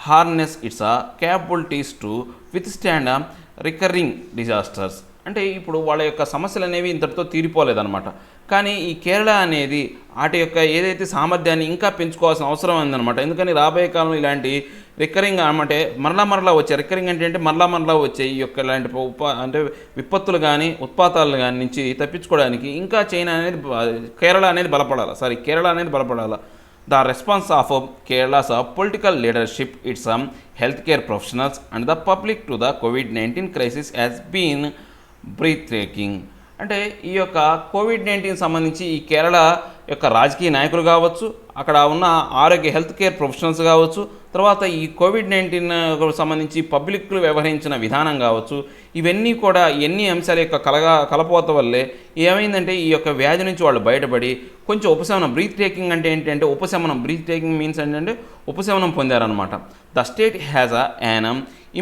harness its capabilities to withstand recurring disasters. అంటే ఇప్పుడు వాళ్ళ యొక్క సమస్యలు అనేవి ఇంతటితో తీరిపోలేదన్నమాట. కానీ ఈ కేరళ అనేది వాటి యొక్క ఏదైతే సామర్థ్యాన్ని ఇంకా పెంచుకోవాల్సిన అవసరం ఉందన్నమాట. ఎందుకని రాబోయే కాలంలో ఇలాంటి రికరింగ్ అంటే మరలా వచ్చే రికరింగ్ అంటే మరలా వచ్చే ఈ యొక్క ఇలాంటి అంటే విపత్తులు కానీ ఉత్పాతాలు కానీ నుంచి తప్పించుకోవడానికి ఇంకా కేరళ అనేది బలపడాలి. The response of Kerala's political leadership, its healthcare professionals and the public to the COVID-19 crisis has been breathtaking. అంటే ఈ యొక్క కోవిడ్-19 సంబంధించి ఈ కేరళ యొక్క రాజకీయ నాయకులు కావచ్చు, అక్కడ ఉన్న ఆరోగ్య హెల్త్ కేర్ ప్రొఫెషనల్స్ కావచ్చు, తర్వాత ఈ కోవిడ్-19 సంబంధించి పబ్లిక్లు వ్యవహరించిన విధానం కావచ్చు, ఇవన్నీ కూడా ఎన్ని అంశాల యొక్క కలపోత వల్లే ఏమైందంటే ఈ యొక్క వ్యాధి నుంచి వాళ్ళు బయటపడి కొంచెం ఉపశమనం, బ్రీత్ టేకింగ్ అంటే ఏంటంటే ఉపశమనం, బ్రీత్ టేకింగ్ మీన్స్ ఏంటంటే ఉపశమనం పొందారనమాట. The state has an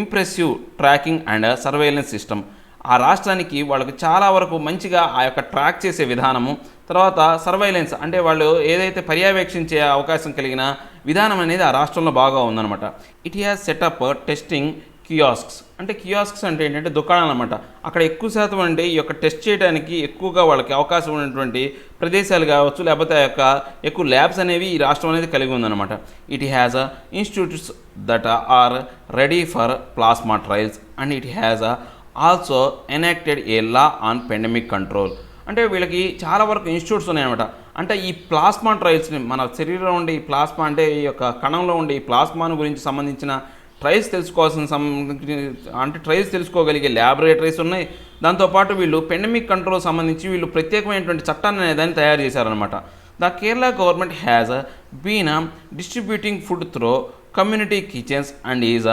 impressive tracking and surveillance system. ఆ రాష్ట్రానికి వాళ్ళకు చాలా వరకు మంచిగా ఆ యొక్క ట్రాక్ చేసే విధానము, తర్వాత సర్వైలెన్స్ అంటే వాళ్ళు ఏదైతే పర్యవేక్షించే అవకాశం కలిగిన విధానం అనేది ఆ రాష్ట్రంలో బాగా ఉందన్నమాట. It has set up testing kiosks. అంటే కియాస్క్స్ అంటే ఏంటంటే దుకాణాలు అనమాట. అక్కడ ఎక్కువ శాతం అంటే ఈ యొక్క టెస్ట్ చేయడానికి ఎక్కువగా వాళ్ళకి అవకాశం ఉన్నటువంటి ప్రదేశాలు కావచ్చు, లేకపోతే ఆ యొక్క ఎక్కువ ల్యాబ్స్ అనేవి ఈ రాష్ట్రం అనేది కలిగి ఉందన్నమాట. It has institutes that are ready for plasma trials and it has also enacted a law on pandemic control. అంటే వీళ్ళకి చాలా వరకు ఇన్స్టిట్యూట్స్ ఉన్నాయన్నమాట. అంటే ఈ ప్లాస్మా ట్రయల్స్ని, మన శరీరంలో ఉండే ఈ ప్లాస్మా అంటే ఈ యొక్క కణంలో ఉండే ఈ ప్లాస్మాను గురించి సంబంధించిన ట్రయల్స్ అంటే ట్రయల్స్ తెలుసుకోగలిగే ల్యాబొరేటరీస్ ఉన్నాయి. దాంతోపాటు వీళ్ళు పెండమిక్ కంట్రోల్ సంబంధించి వీళ్ళు ప్రత్యేకమైనటువంటి చట్టాన్ని అనేదాన్ని తయారు చేశారనమాట. The Kerala government has been distributing food through community kitchens and is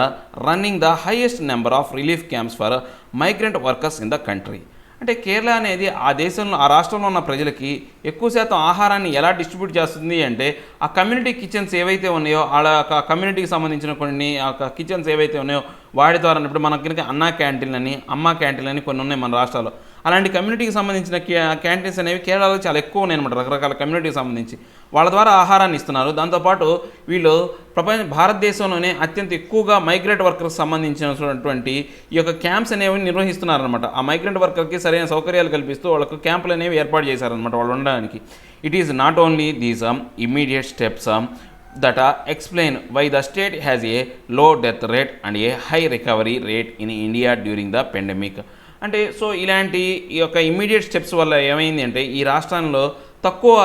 running the highest number of relief camps for migrant workers in the country. అంటే కేరళ అనేది ఆ రాష్ట్రంలో ఉన్న ప్రజలకి ఎక్కువ శాతం ఆహారాన్ని ఎలా డిస్ట్రిబ్యూట్ చేస్తుంది అంటే ఆ కమ్యూనిటీ కిచెన్స్ ఏవైతే ఉన్నాయో ఆ కమ్యూనిటీకి సంబంధించిన కొన్ని కిచెన్స్ ఏవైతే ఉన్నాయో వాటి ద్వారా ఇప్పుడు మనకి కనుక అన్నా క్యాంటీన్ అని, అమ్మ క్యాంటీన్ అని కొన్ని ఉన్నాయి మన రాష్ట్రాల్లో. అలాంటి కమ్యూనిటీకి సంబంధించిన క్యాంటీన్స్ అనేవి కేరళలో చాలా ఎక్కువ ఉన్నాయి అనమాట. రకరకాల కమ్యూనిటీకి సంబంధించి వాళ్ళ ద్వారా ఆహారాన్ని ఇస్తున్నారు. దాంతోపాటు వీళ్ళు భారతదేశంలోనే అత్యంత ఎక్కువగా మైగ్రెంట్ వర్కర్స్ సంబంధించినటువంటి ఈ యొక్క క్యాంప్స్ అనేవి నిర్వహిస్తున్నారనమాట. ఆ మైగ్రెంట్ వర్కర్కి సరైన సౌకర్యాలు కల్పిస్తూ వాళ్ళకు క్యాంపులు అనేవి ఏర్పాటు చేశారనమాట వాళ్ళు ఉండడానికి. It is not only these immediate steps that explain why the state has a low death rate and a high recovery rate in India during the pandemic. అంటే సో ఇలాంటి ఈ యొక్క ఇమ్మీడియట్ స్టెప్స్ వల్ల ఏమైంది అంటే ఈ రాష్ట్రంలో తక్కువ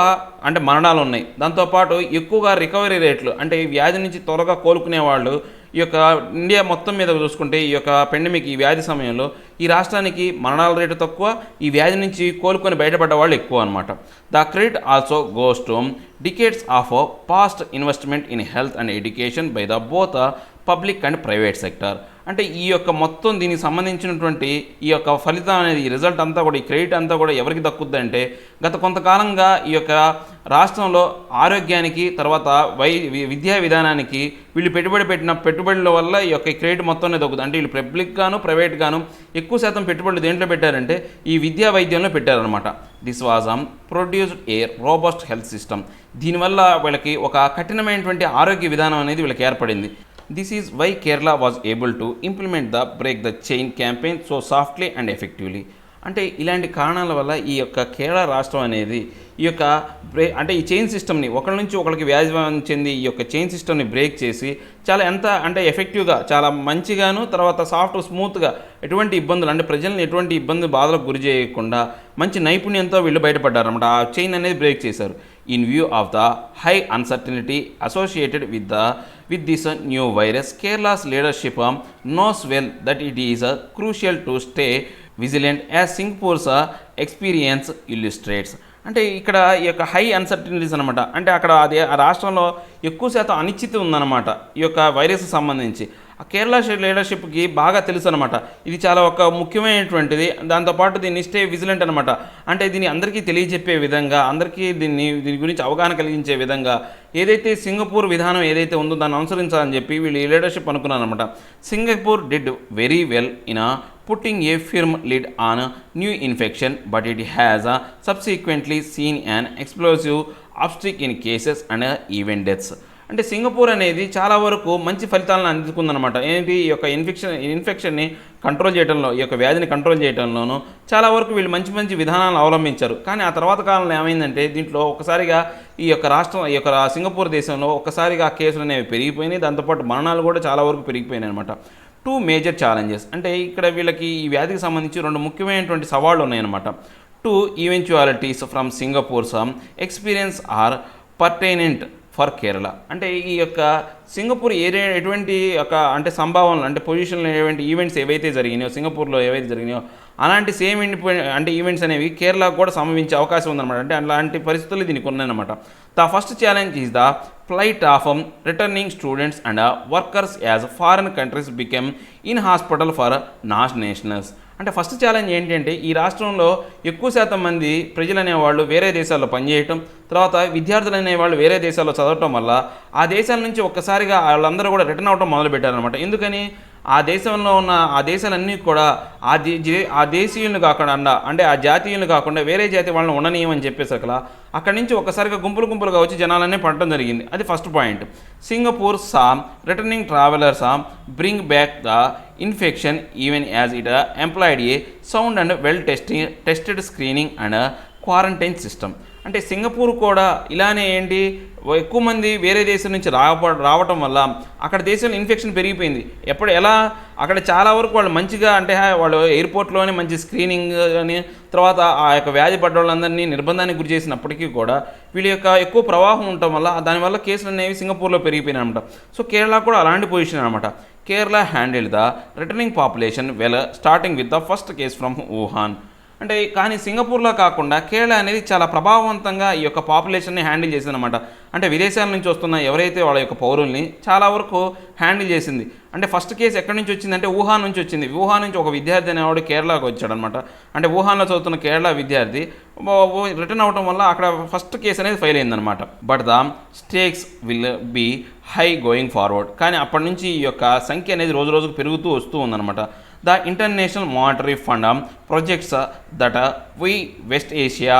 అంటే మరణాలు ఉన్నాయి. దాంతోపాటు ఎక్కువగా రికవరీ రేట్లు అంటే ఈ వ్యాధి నుంచి త్వరగా కోలుకునే వాళ్ళు ఈ యొక్క ఇండియా మొత్తం మీద చూసుకుంటే ఈ యొక్క పెండమిక్ ఈ వ్యాధి సమయంలో ఈ రాష్ట్రానికి మరణాల రేటు తక్కువ, ఈ వ్యాధి నుంచి కోలుకొని బయటపడ్డ వాళ్ళు ఎక్కువ అనమాట. The credit also goes to decades of past investment in health and education by the both public and private sector. అంటే ఈ యొక్క మొత్తం దీనికి సంబంధించినటువంటి ఈ యొక్క ఫలితం అనేది, ఈ రిజల్ట్ అంతా కూడా, ఈ క్రెడిట్ అంతా కూడా ఎవరికి దక్కుద్దంటే గత కొంతకాలంగా ఈ యొక్క రాష్ట్రంలో ఆరోగ్యానికి, తర్వాత విద్యా విధానానికి వీళ్ళు పెట్టిన పెట్టుబడుల వల్ల ఈ యొక్క క్రెడిట్ మొత్తం దక్కుతుంది. అంటే వీళ్ళు పబ్లిక్ గాను ప్రైవేట్ గాను ఎక్కువ శాతం పెట్టుబడులు దేంట్లో పెట్టారంటే ఈ విద్యా వైద్యంలో పెట్టారనమాట. This was produced a robust health system. దీనివల్ల వీళ్ళకి ఒక కఠినమైనటువంటి ఆరోగ్య విధానం అనేది వీళ్ళకి ఏర్పడింది. This is why Kerala was able to implement the break the chain campaign so softly and effectively. అంటే ఇలాంటి కారణాల వల్ల ఈ యొక్క కేరళ రాష్ట్రం అనేది ఈ యొక్క అంటే ఈ చైన్ సిస్టమ్ని ఒకరి నుంచి ఒకరికి వ్యాధి చెంది ఈ యొక్క చైన్ సిస్టమ్ని బ్రేక్ చేసి చాలా ఎంత అంటే ఎఫెక్టివ్గా, చాలా మంచిగాను, తర్వాత సాఫ్ట్ స్మూత్గా, ఎటువంటి ఇబ్బందులు అంటే ప్రజల్ని ఎటువంటి ఇబ్బంది బాధలకు గురి చేయకుండా మంచి నైపుణ్యంతో వీళ్ళు బయటపడ్డారన్నమాట. ఆ చైన్ అనేది బ్రేక్ చేశారు. In view of the high uncertainty associated with this new virus, Kerala's leadership knows well that it is crucial to stay vigilant as Singapore's experience illustrates. అంటే ఇక్కడ ఈ యొక్క హై అన్సర్టనిటీస్ అనమాట. అంటే అక్కడ ఆ రాష్ట్రంలో ఎక్కువ శాతం అనిశ్చితి ఉందన్నమాట ఈ యొక్క వైరస్ సంబంధించి. ఆ కేరళ లీడర్షిప్కి బాగా తెలుసు అనమాట. ఇది చాలా ఒక ముఖ్యమైనటువంటిది. దాంతోపాటు దీన్ని స్టే విజిలెంట్ అనమాట. అంటే దీన్ని అందరికీ తెలియజెప్పే విధంగా, అందరికీ దీని గురించి అవగాహన కలిగించే విధంగా ఏదైతే సింగపూర్ విధానం ఏదైతే ఉందో దాన్ని అనుసరించాలని చెప్పి వీళ్ళు ఈ లీడర్షిప్ అనుకున్నారనమాట. Singapore did very well in putting a firm lid on new infection, but it has subsequently seen an explosive uptick in cases and even deaths. అంటే సింగపూర్ అనేది చాలా వరకు మంచి ఫలితాలను అందుకుందనమాట. ఏంటి ఈ యొక్క ఇన్ఫెక్షన్ని కంట్రోల్ చేయడంలో, ఈ యొక్క వ్యాధిని కంట్రోల్ చేయడంలోనూ చాలా వరకు వీళ్ళు మంచి విధానాలను అవలంబించారు. కానీ ఆ తర్వాత కాలంలో ఏమైందంటే దీంట్లో ఒకసారిగా ఈ యొక్క సింగపూర్ దేశంలో ఒక్కసారిగా కేసులు అనేవి పెరిగిపోయినాయి. దాంతోపాటు మరణాలు కూడా చాలా వరకు పెరిగిపోయినాయి అనమాట. 2 మేజర్ ఛాలెంజెస్. అంటే ఇక్కడ వీళ్ళకి ఈ వ్యాధికి సంబంధించి 2 ముఖ్యమైనటువంటి సవాళ్ళు ఉన్నాయన్నమాట. 2 eventualities from Singapore's experience are pertinent for Kerala. అంటే ఈ యొక్క సింగపూర్ ఎటువంటి ఒక అంటే సంభావనలు అంటే పొజిషన్లో ఏటువంటి ఈవెంట్స్ ఏవైతే జరిగినాయో, సింగపూర్లో ఏవైతే జరిగినాయో అలాంటి సేమ్ అంటే ఈవెంట్స్ అనేవి కేరళకు కూడా సంభవించే అవకాశం ఉందన్నమాట. అంటే అలాంటి పరిస్థితులు దీనికి ఉన్నాయన్నమాట. The first challenge is the flight of returning students and workers as foreign countries became inhospitable for non nationals. అంటే ఫస్ట్ ఛాలెంజ్ ఏంటంటే ఈ రాష్ట్రంలో ఎక్కువ శాతం మంది ప్రజలు అనేవాళ్ళు వేరే దేశాల్లో పనిచేయటం, తర్వాత విద్యార్థులు అనేవాళ్ళు వేరే దేశాల్లో చదవటం వల్ల ఆ దేశాల నుంచి ఒక్కసారిగా వాళ్ళందరూ కూడా రిటర్న్ అవటం మొదలుపెట్టారనమాట. ఎందుకని ఆ దేశంలో ఉన్న ఆ దేశాలన్నీ కూడా ఆ దేశీయులను కాకుండా అంటే ఆ జాతీయులను కాకుండా వేరే జాతి వాళ్ళని ఉండనీయమని చెప్పేసరికి అక్కడి నుంచి ఒక్కసారిగా గుంపులుగా వచ్చి జనాలన్నీ పడటం జరిగింది. అది first point. Singapore returning travellers bring back the infection even as it employed a sound and tested screening and quarantine system. అంటే సింగపూర్ కూడా ఇలానే ఏంటి ఎక్కువ మంది వేరే దేశం నుంచి రావటం వల్ల అక్కడ దేశంలో ఇన్ఫెక్షన్ పెరిగిపోయింది. ఎలా అక్కడ చాలా వరకు వాళ్ళు మంచిగా అంటే వాళ్ళు ఎయిర్పోర్ట్లోనే మంచి స్క్రీనింగ్ అని తర్వాత ఆ యొక్క వ్యాధి పడ్డ వాళ్ళందరినీ నిర్బంధానికి గురి చేసినప్పటికీ కూడా వీళ్ళ యొక్క ఎక్కువ ప్రవాహం ఉండటం వల్ల దానివల్ల కేసులు అనేవి సింగపూర్లో పెరిగిపోయినాయి అనమాట. సో కేరళ కూడా అలాంటి పొజిషన్ అనమాట. Kerala handled the returning population well starting with the first case from Wuhan. అంటే కానీ సింగపూర్లో కాకుండా కేరళ అనేది చాలా ప్రభావవంతంగా ఈ యొక్క పాపులేషన్ని హ్యాండిల్ చేసిందనమాట. అంటే విదేశాల నుంచి వస్తున్న ఎవరైతే వాళ్ళ యొక్క పౌరుల్ని చాలా వరకు హ్యాండిల్ చేసింది. అంటే ఫస్ట్ కేసు ఎక్కడి నుంచి వచ్చిందంటే వుహాన్ నుంచి వచ్చింది. వుహాన్ నుంచి ఒక విద్యార్థి అనేవాడు కేరళకు వచ్చాడనమాట. అంటే వుహాన్లో చదువుతున్న కేరళ విద్యార్థి రిటర్న్ అవడం వల్ల అక్కడ ఫస్ట్ కేసు అనేది ఫెయిల్ అయిందనమాట. But the stakes will be high going forward. కానీ అప్పటి నుంచి ఈ యొక్క సంఖ్య అనేది రోజు రోజుకు పెరుగుతూ వస్తూ ఉందన్నమాట. The International Monetary Fund projects that West Asia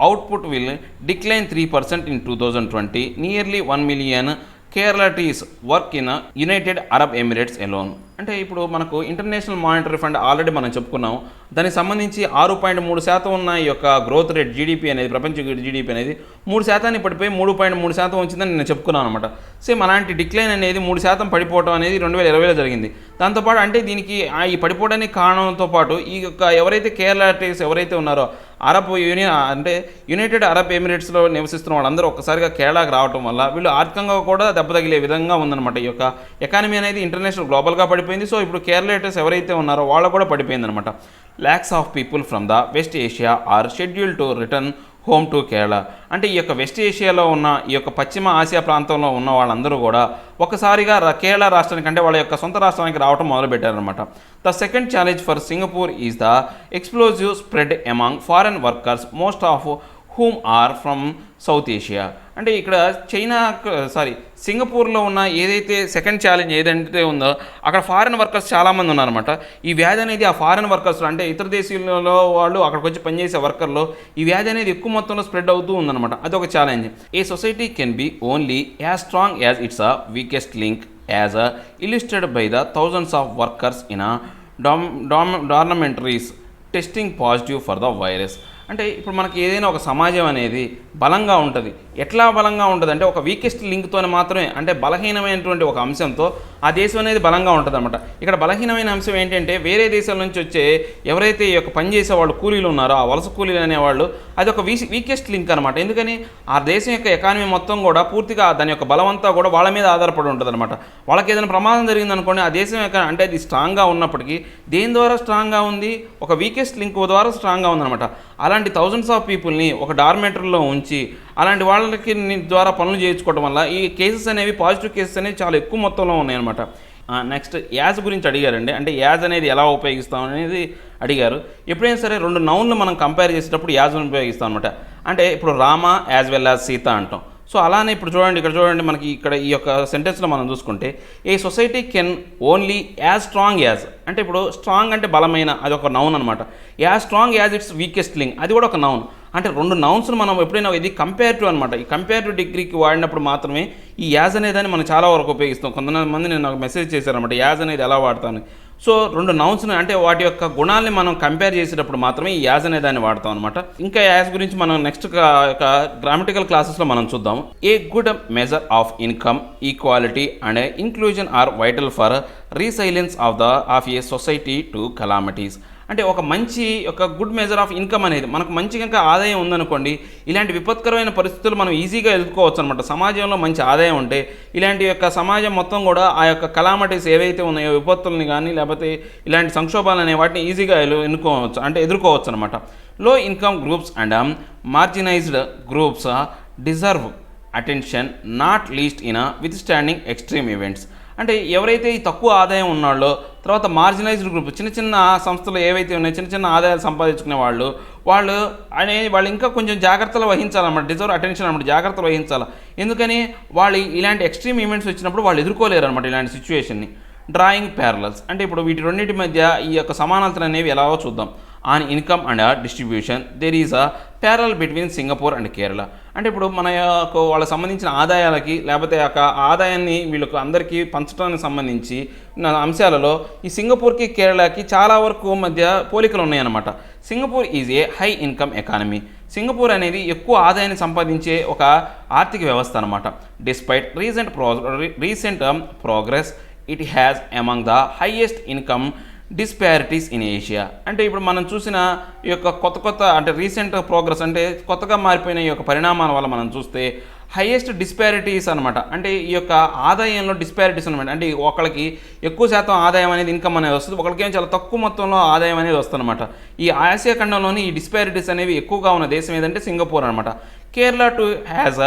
output will decline 3% in 2020. Nearly 1 million Kerala's work in United Arab Emirates alone. అంటే ఇప్పుడు మనకు ఇంటర్నేషనల్ మానిటరీ ఫండ్ ఆల్రెడీ మనం చెప్పుకున్నాం. దానికి సంబంధించి 6.3% ఉన్న ఈ యొక్క గ్రోత్ రేట్ జీడిపి అనేది ప్రపంచ జీడిపి అనేది 3% పడిపోయి 3.3% వచ్చిందని నేను చెప్పుకున్నాను అనమాట. సేమ్ అలాంటి డిక్లైన్ అనేది 3% పడిపోవడం అనేది 2020లో జరిగింది. దాంతోపాటు అంటే దీనికి ఈ పడిపోవడానికి కారణంతో పాటు ఈ యొక్క ఎవరైతే కేరళ ఎవరైతే ఉన్నారో అరబ్ యూనియన్ అంటే యునైటెడ్ అరబ్ ఎమిరేట్స్లో నివసిస్తున్న వాళ్ళందరూ ఒక్కసారిగా కేరళకు రావడం వల్ల వీళ్ళు ఆర్థికంగా కూడా దెబ్బతగిలే విధంగా ఉందన్నమాట. ఈ యొక్క ఎకానమీ అనేది ఇంటర్నేషనల్ గ్లోబల్గా పడిపోయింది. సో ఇప్పుడు కేరళేటర్స్ ఎవరైతే ఉన్నారో వాళ్ళు కూడా పడిపోయిందనమాట. lakhs of people from the West Asia are scheduled to return home to Kerala. అంటే ఈ యొక్క వెస్ట్ ఏషియాలో ఉన్న ఈ యొక్క పశ్చిమ ఆసియా ప్రాంతంలో ఉన్న వాళ్ళందరూ కూడా ఒకసారిగా కేరళ రాష్ట్రానికి అంటే వాళ్ళ యొక్క సొంత రాష్ట్రానికి రావడం మొదలుపెట్టారనమాట. The second challenge for Singapore is the explosive spread among foreign workers most of whom are from South Asia. అంటే ఇక్కడ సింగపూర్లో ఉన్న ఏదైతే సెకండ్ ఛాలెంజ్ ఏదైతే ఉందో అక్కడ ఫారెన్ వర్కర్స్ చాలామంది ఉన్నారన్నమాట. ఈ వ్యాధి అనేది ఆ ఫారెన్ వర్కర్స్ అంటే ఇతర దేశాలలో వాళ్ళు అక్కడికి వచ్చి పనిచేసే వర్కర్లో ఈ వ్యాధి అనేది ఎక్కువ మొత్తంలో స్ప్రెడ్ అవుతూ ఉందన్నమాట. అదొక challenge. A society can be only as strong as its a weakest link as illustrated by the thousands of workers in dormitories testing positive for the virus. అంటే ఇప్పుడు మనకి ఏదైనా ఒక సమాజం అనేది బలంగా ఉంటుంది. ఎట్లా బలంగా ఉంటుంది అంటే ఒక వీకెస్ట్ లింక్తోనే మాత్రమే అంటే బలహీనమైనటువంటి ఒక అంశంతో ఆ దేశం అనేది బలంగా ఉంటుంది అనమాట. ఇక్కడ బలహీనమైన అంశం ఏంటంటే వేరే దేశాల నుంచి వచ్చే ఎవరైతే ఈ యొక్క పనిచేసే వాళ్ళు కూలీలు ఉన్నారో ఆ వలస కూలీలు అనేవాళ్ళు అది ఒక వీకెస్ట్ లింక్ అనమాట. ఎందుకని ఆ దేశం యొక్క ఎకానమీ మొత్తం కూడా పూర్తిగా దాని యొక్క బలమంతా కూడా వాళ్ళ మీద ఆధారపడి ఉంటుంది అనమాట. వాళ్ళకి ఏదైనా ప్రమాదం జరిగిందనుకోండి ఆ దేశం యొక్క అంటే అది స్ట్రాంగ్గా ఉన్నప్పటికీ దేని ద్వారా స్ట్రాంగ్గా ఉంది ఒక వీకెస్ట్ లింక్ ద్వారా స్ట్రాంగ్గా ఉందన్నమాట. అలాంటి థౌజండ్స్ ఆఫ్ పీపుల్ని ఒక డార్మెంటరీలో ఉంచి అలాంటి వాళ్ళకి ద్వారా పనులు చేయించుకోవడం వల్ల ఈ కేసెస్ అనేవి పాజిటివ్ కేసెస్ అనేవి చాలా ఎక్కువ మొత్తంలో ఉన్నాయన్నమాట. నెక్స్ట్ యాజ్ గురించి అడిగారండి. అంటే యాజ్ అనేది ఎలా ఉపయోగిస్తాం అనేది అడిగారు. ఎప్పుడైనా సరే రెండు నౌన్లు మనం కంపేర్ చేసేటప్పుడు యాజ్ను ఉపయోగిస్తాం అనమాట. అంటే ఇప్పుడు Rama as well as Sita అంటాం. సో అలానే ఇప్పుడు చూడండి మనకి ఇక్కడ ఈ యొక్క సెంటెన్స్లో మనం చూసుకుంటే a society can only as strong as అంటే ఇప్పుడు స్ట్రాంగ్ అంటే బలమైన అది ఒక నౌన్ అనమాట. As strong as its weakest link అది కూడా ఒక నౌన్. అంటే రెండు నౌన్స్ను మనం ఎప్పుడైనా ఇది కంపేరిటివ్ అనమాట. ఈ కంపేరిటివ్ డిగ్రీకి వాడినప్పుడు మాత్రమే ఈ యాజ్ అనేదాన్ని మనం చాలా వరకు ఉపయోగిస్తాం. కొంతమంది నేను నాకు మెసేజ్ చేశారనమాట యాజ్ అనేది ఎలా వాడతాను. సో రెండు నౌన్స్ని అంటే వాటి యొక్క గుణాలని మనం కంపేర్ చేసేటప్పుడు మాత్రమే ఈ యాజ్ అనే దాన్ని వాడతాం అనమాట. ఇంకా యాజ్ గురించి మనం నెక్స్ట్ గ్రామటికల్ క్లాసెస్లో మనం చూద్దాం. A good measure of income equality and inclusion are vital for resilience of a society to calamities. అంటే ఒక మంచి ఒక గుడ్ మెజర్ ఆఫ్ ఇన్కమ్ అనేది మనకు మంచి కనుక ఆదాయం ఉందనుకోండి ఇలాంటి విపత్కరమైన పరిస్థితులు మనం ఈజీగా ఎదుర్కోవచ్చు అనమాట. సమాజంలో మంచి ఆదాయం ఉంటే ఇలాంటి యొక్క సమాజం మొత్తం కూడా ఆ యొక్క కలామిటీస్ ఏవైతే ఉన్నాయో విపత్తుల్ని కానీ లేకపోతే ఇలాంటి సంక్షోభాలు అనే వాటిని ఈజీగా ఎదుర్కోవచ్చు అనమాట. Low income groups and marginalised groups deserve attention not least in withstanding extreme events. అంటే ఎవరైతే ఈ తక్కువ ఆదాయం ఉన్నాళ్ళో తర్వాత మార్జినైజ్డ్ గ్రూప్ చిన్న సంస్థలు ఏవైతే ఉన్నాయో చిన్న ఆదాయాలు సంపాదించుకునే వాళ్ళు ఇంకా కొంచెం జాగ్రత్తలు వహించాలన్నమాట. డిజర్వ్ అటెన్షన్ అనమాట, జాగ్రత్తలు వహించాలి. ఎందుకని వాళ్ళు ఇలాంటి ఎక్స్ట్రీమ్ ఈవెంట్స్ వచ్చినప్పుడు వాళ్ళు ఎదుర్కోలేరు అనమాట ఇలాంటి సిచ్యువేషన్ని. డ్రాయింగ్ ప్యారలల్స్ అంటే ఇప్పుడు వీటి రెండింటి మధ్య ఈ యొక్క సమానతలు అనేవి ఎలాగో చూద్దాం. On income and distribution there is a parallel between Singapore and Kerala. అంటే ఇప్పుడు మన వాళ్ళకి సంబంధించిన ఆదాయాలకి లేకపోతే ఆదాయాన్ని వీళ్ళకు అందరికీ పంచడానికి సంబంధించి అంశాలలో ఈ సింగపూర్కి కేరళకి చాలా వరకు మధ్య పోలికలు ఉన్నాయన్నమాట. Singapore is a high income economy. Singapore అనేది ఎక్కువ ఆదాయాన్ని సంపాదించే ఒక ఆర్థిక వ్యవస్థ అనమాట. Despite recent progress it has among the highest income disparities in Asia. అంటే ఇప్పుడు మనం చూసిన ఈ యొక్క కొత్త అంటే రీసెంట్ ప్రోగ్రెస్ అంటే కొత్తగా మారిపోయిన ఈ యొక్క పరిణామాల వల్ల మనం చూస్తే హైయెస్ట్ డిస్పారిటీస్ అనమాట. అంటే ఈ యొక్క ఆదాయంలో డిస్పారిటీస్ అనమాట. అంటే ఒకళ్ళకి ఎక్కువ శాతం ఆదాయం అనేది ఇన్కమ్ అనేది వస్తుంది, ఒకరికేమో చాలా తక్కువ మొత్తంలో ఆదాయం అనేది వస్తుంది అనమాట. ఈ ఆసియా ఖండంలోని ఈ డిస్పారిటీస్ అనేవి ఎక్కువగా ఉన్న దేశం ఏదంటే సింగపూర్ అనమాట. Kerala to has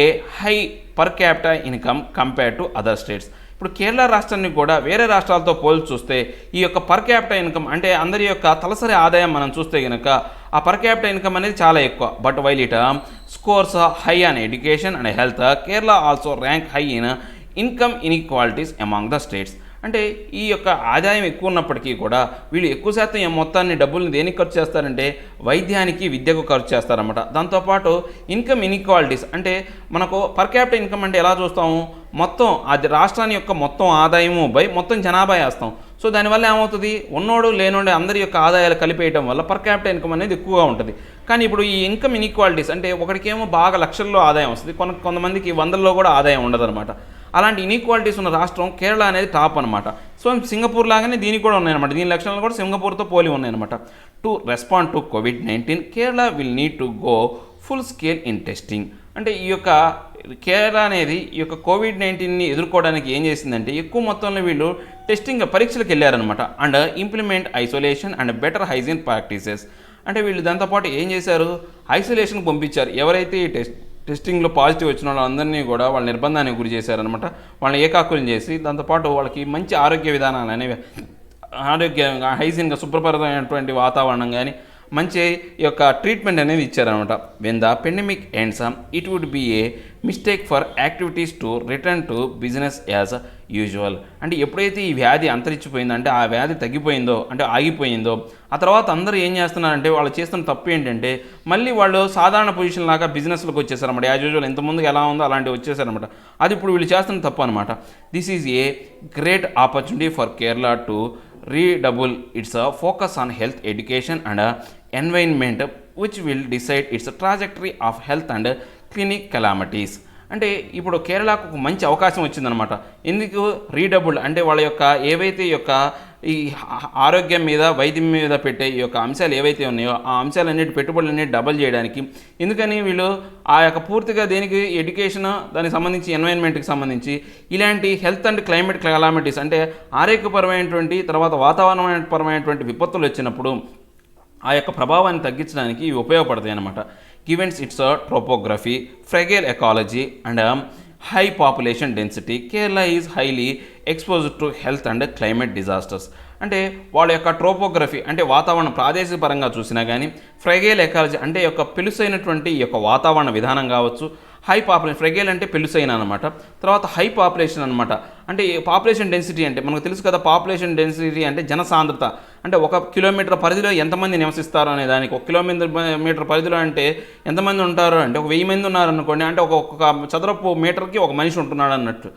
a high per capital income compare to other states. ఇప్పుడు కేరళ రాష్ట్రాన్ని కూడా వేరే రాష్ట్రాలతో పోల్చి చూస్తే ఈ యొక్క పర్ క్యాపిటల్ ఇన్కమ్ అంటే అందరి యొక్క తలసరి ఆదాయం మనం చూస్తే కనుక ఆ పర్ క్యాపిటల్ ఇన్కమ్ అనేది చాలా ఎక్కువ. But while it scores high on education and health, Kerala also rank high in income inequalities among the states. అంటే ఈ యొక్క ఆదాయం ఎక్కువ ఉన్నప్పటికీ కూడా వీళ్ళు ఎక్కువ శాతం ఈ మొత్తాన్ని డబ్బుల్ని దేనికి ఖర్చు చేస్తారంటే వైద్యానికి, విద్యకు ఖర్చు చేస్తారన్నమాట. దాంతోపాటు ఇన్కమ్ ఇన్ఈక్వాలిటీస్ అంటే మనకు పర్ క్యాపిటల్ ఇన్కమ్ అంటే ఎలా చూస్తాము, మొత్తం అది రాష్ట్రాన్ని యొక్క మొత్తం ఆదాయము బై మొత్తం జనాభా వేస్తాం. సో దానివల్ల ఏమవుతుంది, ఉన్నోడు లేనోడు అందరి యొక్క ఆదాయాలు కలిపేయడం వల్ల పర్ క్యాపిటల్ ఇన్కమ్ అనేది ఎక్కువగా ఉంటుంది. కానీ ఇప్పుడు ఈ ఇన్కమ్ ఇన్ఈక్వాలిటీస్ అంటే ఒకటికేమో బాగా లక్షల్లో ఆదాయం వస్తుంది, కొంతమందికి వందల్లో కూడా ఆదాయం ఉండదన్నమాట. అలాంటి ఇన్ఈక్వాలిటీస్ ఉన్న రాష్ట్రం కేరళ అనేది టాప్ అనమాట. సో సింగపూర్ లాగానే దీనికి కూడా ఉన్నాయన్నమాట. దీని లక్షణాలు కూడా సింగపూర్తో పోలి ఉన్నాయన్నమాట. To respond to COVID-19 Kerala will need to go full scale in testing. అంటే ఈ యొక్క కేరళ అనేది ఈ యొక్క కోవిడ్-19ని ఎదుర్కోవడానికి ఏం చేసిందంటే ఎక్కువ మొత్తంలో వీళ్ళు టెస్టింగ్ పరీక్షలకు వెళ్ళారనమాట. And implement isolation and better hygiene practices. అంటే వీళ్ళు దాంతోపాటు ఏం చేశారు, ఐసోలేషన్కి పంపించారు. ఎవరైతే ఈ టెస్టింగ్లో పాజిటివ్ వచ్చిన వాళ్ళందరినీ కూడా వాళ్ళ నిర్బంధానికి గురి చేశారనమాట. వాళ్ళని ఏకాకులం చేసి దాంతోపాటు వాళ్ళకి మంచి ఆరోగ్య విధానాలు అనేవి హైజీన్గా శుభ్రపరమైనటువంటి వాతావరణం కానీ మంచి ఈ యొక్క ట్రీట్మెంట్ అనేది ఇచ్చారనమాట. When the pandemic ends it would be a mistake for activities to return to business as usual. అంటే ఎప్పుడైతే ఈ వ్యాధి అంతరించిపోయిందో అంటే ఆ వ్యాధి తగ్గిపోయిందో అంటే ఆగిపోయిందో ఆ తర్వాత అందరూ ఏం చేస్తున్నారంటే వాళ్ళు చేస్తున్న తప్పు ఏంటంటే మళ్ళీ వాళ్ళు సాధారణ పొజిషన్ లాగా బిజినెస్లోకి వచ్చేసారనమాట. యాజ్ యూజువల్ ఎంతమందికి ఎలా ఉందో అలాంటివి వచ్చేసారనమాట. అది ఇప్పుడు వీళ్ళు చేస్తున్న తప్పు అనమాట. This is a great opportunity for Kerala to redouble its focus on health, education and environment, which will decide its trajectory of health and clinic calamities. అంటే ఇప్పుడు కేరళకు ఒక మంచి అవకాశం వచ్చిందనమాట. ఎందుకు రీడబుల్ అంటే వాళ్ళ యొక్క ఏవైతే ఈ యొక్క ఈ ఆరోగ్యం మీద వైద్యం మీద పెట్టే ఈ యొక్క అంశాలు ఏవైతే ఉన్నాయో ఆ అంశాలన్నిటి పెట్టుబడులన్నీ డబల్ చేయడానికి. ఎందుకని వీళ్ళు ఆ యొక్క పూర్తిగా దేనికి ఎడ్యుకేషన్ దానికి సంబంధించి ఎన్వైరన్మెంట్కి సంబంధించి ఇలాంటి హెల్త్ అండ్ క్లైమేట్ క్లామిటీస్ అంటే ఆరోగ్యపరమైనటువంటి తర్వాత వాతావరణపరమైనటువంటి విపత్తులు వచ్చినప్పుడు ఆ యొక్క ప్రభావాన్ని తగ్గించడానికి ఇవి ఉపయోగపడతాయి అన్నమాట. Given its topography, fragile ecology and high population density, Kerala is highly exposed to health and climate disasters. అంటే వాళ్ళ యొక్క ట్రోపోగ్రఫీ అంటే వాతావరణం ప్రాదేశిక పరంగా చూసినా కానీ, ఫ్రెగైల్ ఎకాలజీ అంటే యొక్క పెలుసైనటువంటి ఈ యొక్క వాతావరణ విధానం కావచ్చు, హై పాపులేషన్ ఫ్రెగైల్ అంటే పెలుసైన అనమాట, తర్వాత హై పాపులేషన్ అనమాట. అంటే పాపులేషన్ డెన్సిటీ అంటే మనకు తెలుసు కదా, పాపులేషన్ డెన్సిటీ అంటే జనసాంద్రత అంటే 1 కిలోమీటర్ పరిధిలో ఎంతమంది నివసిస్తారు అనే దానికి. 1 కిలోమీటర్ పరిధిలో అంటే ఎంతమంది ఉంటారు అంటే 1000 మంది ఉన్నారనుకోండి, అంటే ఒక్కొక్క చదరపు మీటర్కి ఒక మనిషి ఉంటున్నాడు అన్నట్టు.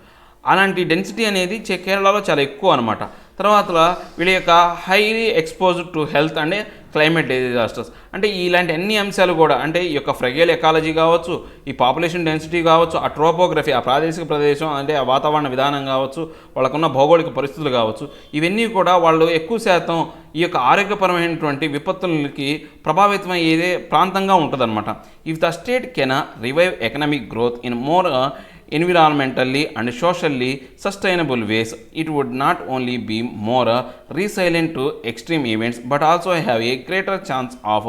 అలాంటి డెన్సిటీ అనేది కేరళలో చాలా ఎక్కువ అనమాట. తర్వాత వీళ్ళ యొక్క highly exposed to health and climate disasters అంటే ఇలాంటి అన్ని అంశాలు కూడా అంటే ఈ యొక్క ఫ్రెగైల్ ఎకాలజీ కావచ్చు, ఈ పాపులేషన్ డెన్సిటీ కావచ్చు, ఆ ట్రోపోగ్రఫీ ఆ ప్రాదేశిక ప్రదేశం అంటే ఆ వాతావరణ విధానం కావచ్చు, వాళ్ళకున్న భౌగోళిక పరిస్థితులు కావచ్చు, ఇవన్నీ కూడా వాళ్ళు ఎక్కువ శాతం ఈ యొక్క ఆరోగ్యపరమైనటువంటి విపత్తులకి ప్రభావితమయ్యేదే ప్రాంతంగా ఉంటుందన్నమాట. If the state can revive economic growth in more environmentally and socially sustainable ways, it would not only be more resilient to extreme events but also have a greater chance of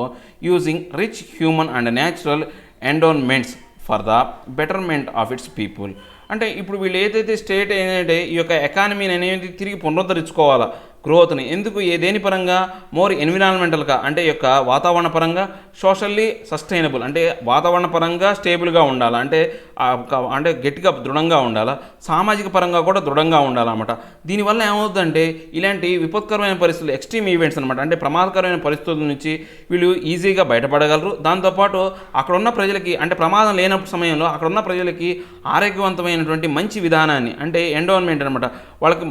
using rich human and natural endowments for the betterment of its people. అంటే ఇప్పుడు వీళ్ళు ఏదైతే state ఏంటంటే ఈ యొక్క ఎకానమీని అనేది తిరిగి పునరుద్ధరించుకోవాలా, గ్రోత్ని. ఎందుకు దేని పరంగా? మోర్ ఎన్విరాన్మెంటల్గా, అంటే యొక్క వాతావరణ పరంగా, సోషల్లీ సస్టైనబుల్, అంటే వాతావరణ పరంగా స్టేబుల్గా ఉండాలి, అంటే గట్టిగా దృఢంగా ఉండాలా, సామాజిక పరంగా కూడా దృఢంగా ఉండాలన్నమాట. దీనివల్ల ఏమవుతుందంటే ఇలాంటి విపత్కరమైన పరిస్థితులు, ఎక్స్ట్రీమ్ ఈవెంట్స్ అనమాట, అంటే ప్రమాదకరమైన పరిస్థితుల నుంచి వీళ్ళు ఈజీగా బయటపడగలరు. దాంతోపాటు అక్కడున్న ప్రజలకి, అంటే ప్రమాదం లేనప్పుడు సమయంలో అక్కడున్న ప్రజలకి ఆరోగ్యవంతమైనటువంటి మంచి విధానాన్ని, అంటే ఎండోన్మెంట్ అనమాట, వాళ్ళకి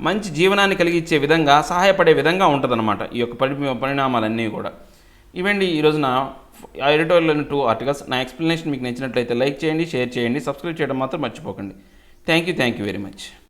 మంచి జీవనాన్ని కలిగించే విధంగా, సహాయపడే విధంగా ఉంటుందన్నమాట ఈ యొక్క పరిణామాలన్నీ కూడా. ఇవండి ఈరోజు నా ఎడిటోరియల్లోని 2 ఆర్టికల్స్. నా ఎక్స్ప్లెనేషన్ మీకు నచ్చినట్లయితే లైక్ చేయండి, షేర్ చేయండి, సబ్స్క్రైబ్ చేయడం మాత్రం మర్చిపోకండి. Thank you very much.